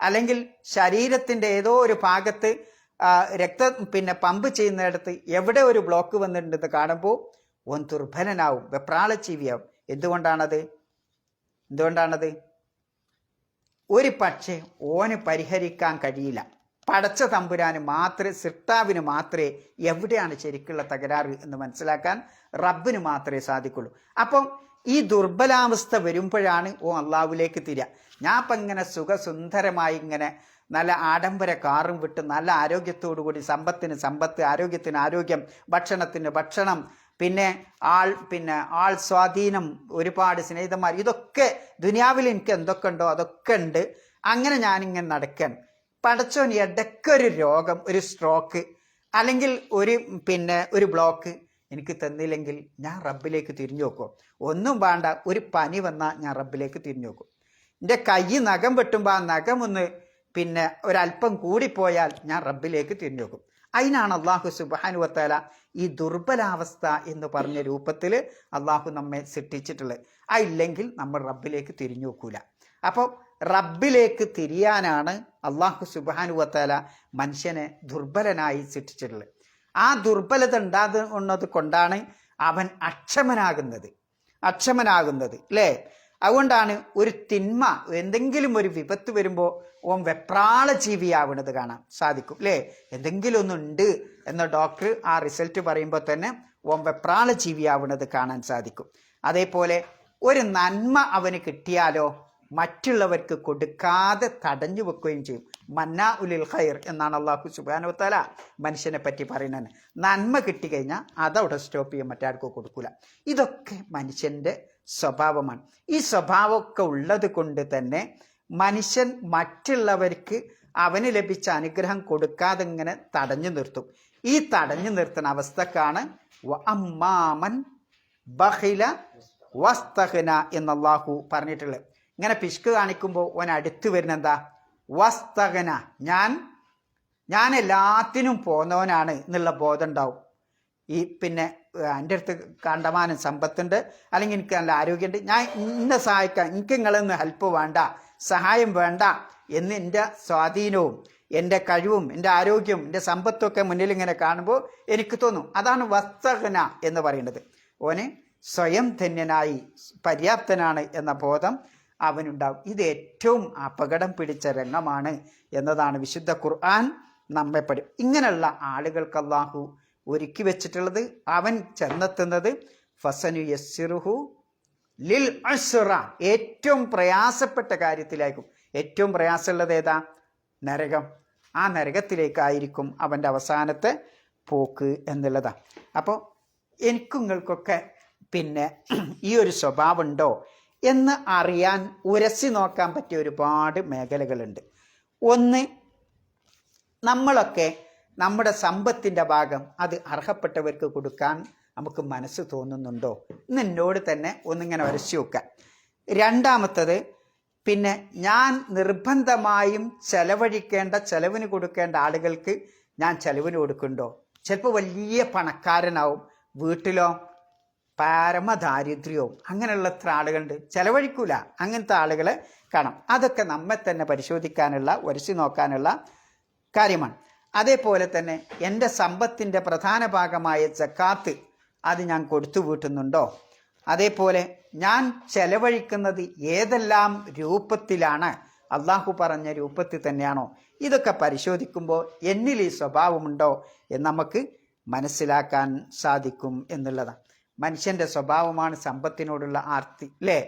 അല്ലെങ്കിൽ ശരീരത്തിൻ്റെ ഏതോ ഒരു ഭാഗത്ത് രക്തം പിന്നെ പമ്പ് ചെയ്യുന്നിടത്ത് എവിടെ ഒരു ബ്ലോക്ക് വന്നിട്ടുണ്ടെന്ന് കാണുമ്പോൾ ഓൻ ദുർബലനാവും, വെപ്രാള ജീവിയാവും. എന്തുകൊണ്ടാണത്? ഒരു പക്ഷേ ഓന് പരിഹരിക്കാൻ കഴിയില്ല. പടച്ച തമ്പുരാന് മാത്രമേ, സൃഷ്ടാവിന് മാത്രമേ എവിടെയാണ് ശരിക്കുള്ള തകരാറ് എന്ന് മനസ്സിലാക്കാൻ റബ്ബിന് മാത്രമേ സാധിക്കുള്ളൂ. അപ്പം ഈ ദുർബലാവസ്ഥ വരുമ്പോഴാണ് അള്ളാഹുവിലേക്ക് തിരിയുക. ഞാൻ ഇപ്പം ഇങ്ങനെ സുഖസുന്ദരമായി ഇങ്ങനെ നല്ല ആഡംബര കാറും വിട്ട് നല്ല ആരോഗ്യത്തോടു കൂടി, സമ്പത്തിന് സമ്പത്ത്, ആരോഗ്യത്തിന് ആരോഗ്യം, ഭക്ഷണത്തിന് ഭക്ഷണം, പിന്നെ ആൾ സ്വാധീനം, ഒരുപാട് സ്നേഹിതന്മാർ, ഇതൊക്കെ ദുനിയാവിൽ എനിക്ക് എന്തൊക്കെ ഉണ്ടോ അതൊക്കെ ഉണ്ട്. അങ്ങനെ ഞാനിങ്ങനെ നടക്കാൻ പടച്ചോൻ ഇടയ്ക്കൊരു രോഗം, ഒരു സ്ട്രോക്ക് അല്ലെങ്കിൽ ഒരു ബ്ലോക്ക് എനിക്ക് തന്നില്ലെങ്കിൽ ഞാൻ റബ്ബിലേക്ക് തിരിഞ്ഞു നോക്കും. ഒന്നും വേണ്ട, ഒരു പനി വന്നാൽ ഞാൻ റബ്ബിലേക്ക് തിരിഞ്ഞു നോക്കും. എൻ്റെ കൈ നഖം വെട്ടുമ്പോൾ ആ നഖം ഒന്ന് ഒരല്പം കൂടിപ്പോയാൽ ഞാൻ റബ്ബിലേക്ക് തിരിഞ്ഞു നോക്കും. അതിനാണ് അള്ളാഹു സുബ്ഹാനഹു വ തആല ഈ ദുർബലാവസ്ഥ എന്ന് പറഞ്ഞ രൂപത്തിൽ അള്ളാഹു നമ്മെ സൃഷ്ടിച്ചിട്ടുള്ളത്. ഇല്ലെങ്കിൽ നമ്മൾ റബ്ബിലേക്ക് തിരിഞ്ഞു നോക്കൂല. അപ്പോൾ റബ്ബിലേക്ക് തിരിയാനാണ് അള്ളാഹു സുബ്ഹാനഹു വ തആല മനുഷ്യനെ ദുർബലനായി സൃഷ്ടിച്ചിട്ടുള്ളത്. ആ ദുർബലത ഉണ്ടാകുന്നത് കൊണ്ടാണ് അവൻ അക്ഷമനാകുന്നത് അല്ലേ. അതുകൊണ്ടാണ് ഒരു തിന്മ, എന്തെങ്കിലും ഒരു വിപത്ത് വരുമ്പോൾ ഓൻ വെപ്രാള ജീവിയാവുന്നത് കാണാൻ സാധിക്കും അല്ലേ. എന്തെങ്കിലും ഒന്നുണ്ട് എന്ന ഡോക്ടർ ആ റിസൾട്ട് പറയുമ്പോൾ തന്നെ ഓൻ വെപ്രാള ജീവിയാവുന്നത് കാണാൻ സാധിക്കും. അതേപോലെ ഒരു നന്മ അവന് കിട്ടിയാലോ മറ്റുള്ളവർക്ക് കൊടുക്കാതെ തടഞ്ഞു വെക്കുകയും ചെയ്യും. മന്നാ ഉലിൽ ഖൈർ എന്നാണ് അള്ളാഹു സുബ്ഹാനഹു വ തആല മനുഷ്യനെ പറ്റി പറയുന്നത്. നന്മ കിട്ടിക്കഴിഞ്ഞാൽ അതവിടെ സ്റ്റോപ്പ് ചെയ്യും, മറ്റാർക്കും കൊടുക്കൂല. ഇതൊക്കെ മനുഷ്യൻ്റെ സ്വഭാവമാണ്. ഈ സ്വഭാവമൊക്കെ ഉള്ളത് കൊണ്ട് തന്നെ മനുഷ്യൻ മറ്റുള്ളവർക്ക് അവന് ലഭിച്ച അനുഗ്രഹം കൊടുക്കാതെ ഇങ്ങനെ തടഞ്ഞു നിർത്തും. ഈ തടഞ്ഞു നിർത്തുന്ന അവസ്ഥക്കാണ് അമ്മാമൻ ബഖില വസ്തഗ്ന എന്ന് അള്ളാഹു പറഞ്ഞിട്ടുള്ളത്. ഇങ്ങനെ പിശുക്ക് കാണിക്കുമ്പോൾ ഓൻ അടുത്ത് വരുന്ന എന്താ? വസ്തഗ്ന, ഞാൻ എല്ലാത്തിനും പോന്നവനാണ് എന്നുള്ള ബോധം ഉണ്ടാവും. എൻ്റെ അടുത്ത് കണ്ടമാനം സമ്പത്തുണ്ട്, അല്ലെങ്കിൽ എനിക്ക് നല്ല ആരോഗ്യമുണ്ട്, ഞാൻ ഇന്നെ സഹായിക്കാം, എനിക്ക് നിങ്ങളൊന്ന് ഹെൽപ്പ് വേണ്ട, സഹായം വേണ്ട എന്ന് എൻ്റെ സ്വാധീനവും എൻ്റെ കഴിവും എൻ്റെ ആരോഗ്യവും എൻ്റെ സമ്പത്തൊക്കെ മുന്നിൽ ഇങ്ങനെ കാണുമ്പോൾ എനിക്ക് തോന്നും. അതാണ് വസ്തഗ്ന എന്ന് പറയുന്നത്. ഓന് സ്വയം ധന്യനായി പര്യാപ്തനാണ് എന്ന ബോധം അവനുണ്ടാവും. ഇത് ഏറ്റവും അപകടം പിടിച്ച രംഗമാണ് എന്നതാണ് വിശുദ്ധ ഖുർആൻ നമ്മെ ഇങ്ങനെയുള്ള ആളുകൾക്ക് അല്ലാഹു ഒരുക്കി വെച്ചിട്ടുള്ളത്, അവൻ ചെന്നെത്തുന്നത് ഫസനു യസ്സിറുഹു ലിൽ ഉസ്റ, ഏറ്റവും പ്രയാസപ്പെട്ട കാര്യത്തിലായിരിക്കും. ഏറ്റവും പ്രയാസമുള്ളത് ഏതാ? നരകം. ആ നരകത്തിലേക്കായിരിക്കും അവൻ്റെ അവസാനത്തെ പോക്ക് എന്നുള്ളതാണ്. അപ്പോൾ എനിക്കും നിങ്ങൾക്കൊക്കെ പിന്നെ ഈ ഒരു സ്വഭാവം ഉണ്ടോ എന്ന് അറിയാൻ ഉരസി നോക്കാൻ പറ്റിയ ഒരുപാട് മേഖലകളുണ്ട്. ഒന്ന്, നമ്മളൊക്കെ നമ്മുടെ സമ്പത്തിൻ്റെ ഭാഗം അത് അർഹപ്പെട്ടവർക്ക് കൊടുക്കാൻ നമുക്ക് മനസ്സ് തോന്നുന്നുണ്ടോ എന്ന് എന്നോട് തന്നെ ഒന്നിങ്ങനെ ഉരಸಿ നോക്കാം. രണ്ടാമത്തത്, പിന്നെ ഞാൻ നിർബന്ധമായും ചെലവഴിക്കേണ്ട, ചെലവിന് കൊടുക്കേണ്ട ആളുകൾക്ക് ഞാൻ ചെലവിന് കൊടുക്കുന്നുണ്ടോ? ചിലപ്പോൾ വലിയ പണക്കാരനാവും, വീട്ടിലോ പരമദാരിദ്ര്യവും, അങ്ങനെയുള്ള എത്ര ആളുകളുണ്ട്, ചെലവഴിക്കൂല. അങ്ങനത്തെ ആളുകളെ കാണാം. അതൊക്കെ നമ്മെ തന്നെ പരിശോധിക്കാനുള്ള, ഉരസി നോക്കാനുള്ള കാര്യമാണ്. അതേപോലെ തന്നെ എൻ്റെ സമ്പത്തിൻ്റെ പ്രധാന ഭാഗമായ സക്കാത്ത് അത് ഞാൻ കൊടുത്തു വീട്ടുന്നുണ്ടോ? അതേപോലെ ഞാൻ ചെലവഴിക്കുന്നത് ഏതെല്ലാം രൂപത്തിലാണ്, അള്ളാഹു പറഞ്ഞ രൂപത്തിൽ തന്നെയാണോ? ഇതൊക്കെ പരിശോധിക്കുമ്പോൾ എന്നിൽ ഈ സ്വഭാവമുണ്ടോ എന്ന് നമുക്ക് മനസ്സിലാക്കാൻ സാധിക്കും എന്നുള്ളതാണ്. മനുഷ്യൻ്റെ സ്വഭാവമാണ് സമ്പത്തിനോടുള്ള ആർത്തി, അല്ലേ?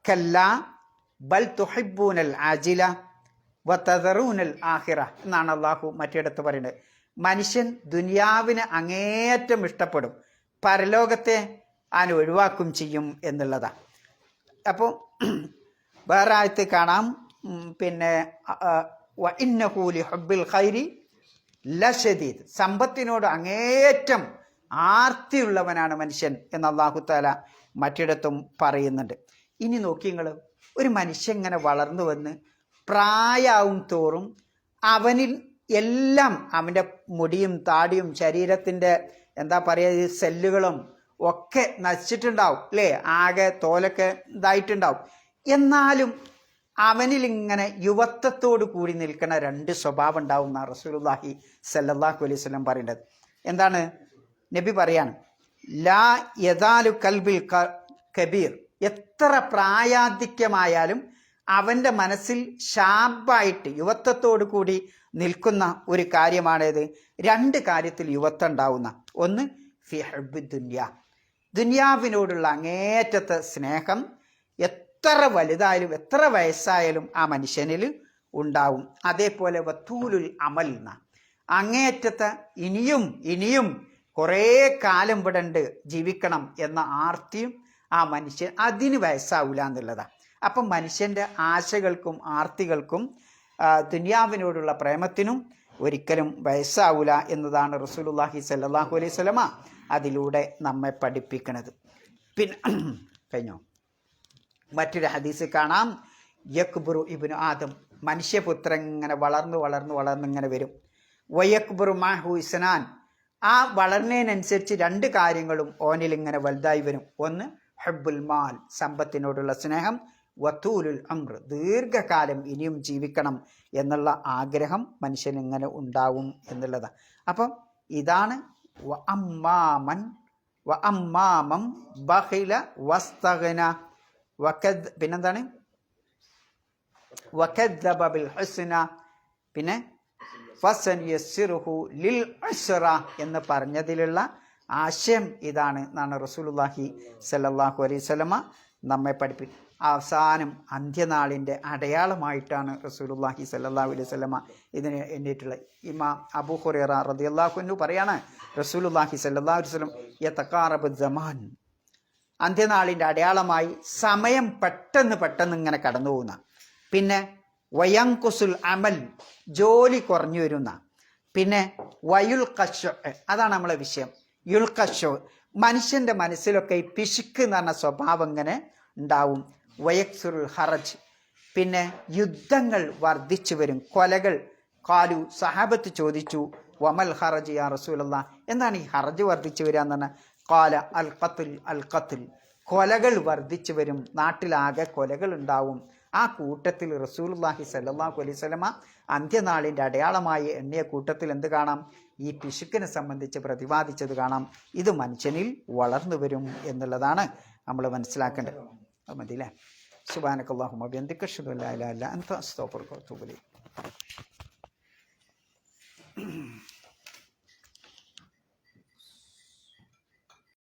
കല്ലാ ബൽ തുഹിബ്ബൂനൽ ആജില വതദറൂനൽ ആഖിറ എന്നാണ് അള്ളാഹു മറ്റിടത്ത് പറയുന്നത്. മനുഷ്യൻ ദുനിയാവിനെ അങ്ങേയറ്റം ഇഷ്ടപ്പെടും, പരലോകത്തെ അവൻ ഒഴിവാക്കും ചെയ്യും എന്നുള്ളതാണ്. അപ്പോൾ വേറെ ആയത്ത് കാണാം, പിന്നെ വഇന്നഹു ലിഹുബ്ബിൽ ഖൈരി ലശദീദ്, സമ്പത്തിനോട് അങ്ങേയറ്റം ആർത്തിയുള്ളവനാണ് മനുഷ്യൻ എന്ന് അല്ലാഹു തആല മറ്റിടത്തും പറയുന്നുണ്ട്. ഇനി നോക്കി നിങ്ങൾ, ഒരു മനുഷ്യൻ ഇങ്ങനെ വളർന്നു വന്ന് പ്രായമാവും തോറും അവനിൽ എല്ലാം, അവൻ്റെ മുടിയും താടിയും ശരീരത്തിൻ്റെ എന്താ പറയുക സെല്ലുകളും ഒക്കെ നശിച്ചിട്ടുണ്ടാവും, അല്ലേ? ആകെ തോലൊക്കെ ഇതായിട്ടുണ്ടാവും. എന്നാലും അവനിൽ ഇങ്ങനെ യുവത്വത്തോട് കൂടി നിൽക്കുന്ന രണ്ട് സ്വഭാവം ഉണ്ടാവും എന്നാണ് റസൂലുള്ളാഹി സ്വല്ലല്ലാഹു അലൈഹി വസല്ലം പറയുന്നത്. എന്താണ് നബി പറയാണ്? ലാ യദാലു കൽബിൽ കബീർ, എത്ര പ്രായാധിക്യമായാലും അവൻ്റെ മനസ്സിൽ ഷാബായിട്ട് യുവത്വത്തോടു കൂടി നിൽക്കുന്ന ഒരു കാര്യമാണേത്? രണ്ട് കാര്യത്തിൽ യുവത്വം ഉണ്ടാവുന്ന ഒന്ന്, ഫി ഹബ്ബി ദുനിയ, ദുനിയാവിനോടുള്ള അങ്ങേറ്റത്തെ സ്നേഹം എത്ര വലുതായാലും എത്ര വയസ്സായാലും ആ മനുഷ്യനിൽ ഉണ്ടാവും. അതേപോലെ വത്തൂലുൽ അമൽ എന്ന അങ്ങേറ്റത്തെ ഇനിയും ഇനിയും കുറേ കാലം ഇവിടെ ഉണ്ട്, ജീവിക്കണം എന്ന ആർത്തിയും ആ മനുഷ്യൻ, അതിന് വയസ്സാവില്ല എന്നുള്ളതാണ്. അപ്പം മനുഷ്യൻ്റെ ആശകൾക്കും ആർത്തികൾക്കും ദുനിയാവിനോടുള്ള പ്രേമത്തിനും ഒരിക്കലും വയസ്സാവില്ല എന്നതാണ് റസൂലുള്ളാഹി സ്വല്ലല്ലാഹു അലൈഹി വസല്ലമ അതിലൂടെ നമ്മെ പഠിപ്പിക്കുന്നത്. പിന്നെ കഴിഞ്ഞോ, മറ്റൊരു ഹദീസ് കാണാം, യക്ബുറു ഇബ്നു ആദം, മനുഷ്യപുത്രൻ ഇങ്ങനെ വളർന്നു വളർന്നു വളർന്നു ഇങ്ങനെ വരും. വയക്ബുറു മാഹു ഇസ്നാൻ, ആ വളർന്നതിനനുസരിച്ച് രണ്ട് കാര്യങ്ങളും ഓനിൽ ഇങ്ങനെ വലുതായി വരും. ഒന്ന് ഹബ്ബുൽ മാൽ, സമ്പത്തിനോടുള്ള സ്നേഹം, വത്തൂലുൽ അംർ, ദീർഘകാലം ഇനിയും ജീവിക്കണം എന്നുള്ള ആഗ്രഹം മനുഷ്യൻ ഇങ്ങനെ ഉണ്ടാവും എന്നുള്ളതാണ്. അപ്പം ഇതാണ് വഅമ്മാമൻ ബഖില വസ്തഗ്ന പിന്നെന്താണ് വകദ്ദബ ബിൽ ഹുസ്ന, പിന്നെ ഫസൻയസ്സിറുഹു ലിൽ ഉസ്റ എന്ന് പറഞ്ഞതിലുള്ള ആശയം ഇതാണ് എന്നാണ് റസൂലുള്ളാഹി സ്വല്ലല്ലാഹു അലൈഹി വസല്ലമ നമ്മെ പഠിപ്പിക്കും. അവസാനം അന്ത്യനാളിൻ്റെ അടയാളമായിട്ടാണ് റസൂലുള്ളാഹി സ്വല്ലല്ലാഹു അലൈഹി വസല്ലമ ഇതിന് എണ്ണിയിട്ടുള്ളത്. ഇമാം അബൂ ഹുറൈറ റളിയല്ലാഹു അൻഹു പറയാണ്, റസൂലുള്ളാഹി സ്വല്ലല്ലാഹു അലൈഹി വസല്ലം യതഖാറബു സമാൻ, അന്ത്യനാളിൻ്റെ അടയാളമായി സമയം പെട്ടെന്ന് പെട്ടെന്ന് ഇങ്ങനെ കടന്നു പോകുന്ന, പിന്നെ വയങ്കുസുൽ അമൽ, ജോലി കുറഞ്ഞു വരുന്ന, പിന്നെ വയുൽ കശോ, അതാണ് നമ്മളെ വിഷയം, യുൽ കശോ, മനുഷ്യൻ്റെ മനസ്സിലൊക്കെ ഈ പിശുക്ക് എന്ന് പറഞ്ഞ സ്വഭാവം ഇങ്ങനെ ഉണ്ടാവും. വയക്സുറുൽ ഹറജ്, പിന്നെ യുദ്ധങ്ങൾ വർദ്ധിച്ചു വരും, കൊലകൾ. കാലു, സഹാബത്ത് ചോദിച്ചു, വമൽ ഹറജ് യാ റസൂലല്ലാഹ്, എന്താണ് ഈ ഹറജ് വർദ്ധിച്ചു വരിക എന്ന് പറഞ്ഞാൽ? കാല അൽ ഖത്ൽ അൽ ഖത്ൽ, കൊലകൾ വർദ്ധിച്ചു വരും, നാട്ടിലാകെ കൊലകൾ ഉണ്ടാവും. ആ കൂട്ടത്തിൽ റസൂലുള്ളാഹി സ്വല്ലല്ലാഹു അലൈഹി വസല്ലമ അന്ത്യനാളിൻ്റെ അടയാളമായി എണ്ണിയ കൂട്ടത്തിൽ എന്ത് കാണാം? ഈ പിശുക്കിനെ സംബന്ധിച്ച് പ്രതിപാദിച്ചത് കാണാം. ഇത് മനുഷ്യനിൽ വളർന്നു വരും എന്നുള്ളതാണ് നമ്മൾ മനസ്സിലാക്കേണ്ടത്. അത് മതിയല്ലേ? സുബ്ഹാനക്കല്ലാഹുമ്മ വബിഹംദിക അശ്ഹദു അല്ലാ ഇലാഹ ഇല്ല അൻത അസ്തഗ്ഫിറുക വഅതൂബു ഇലൈക്.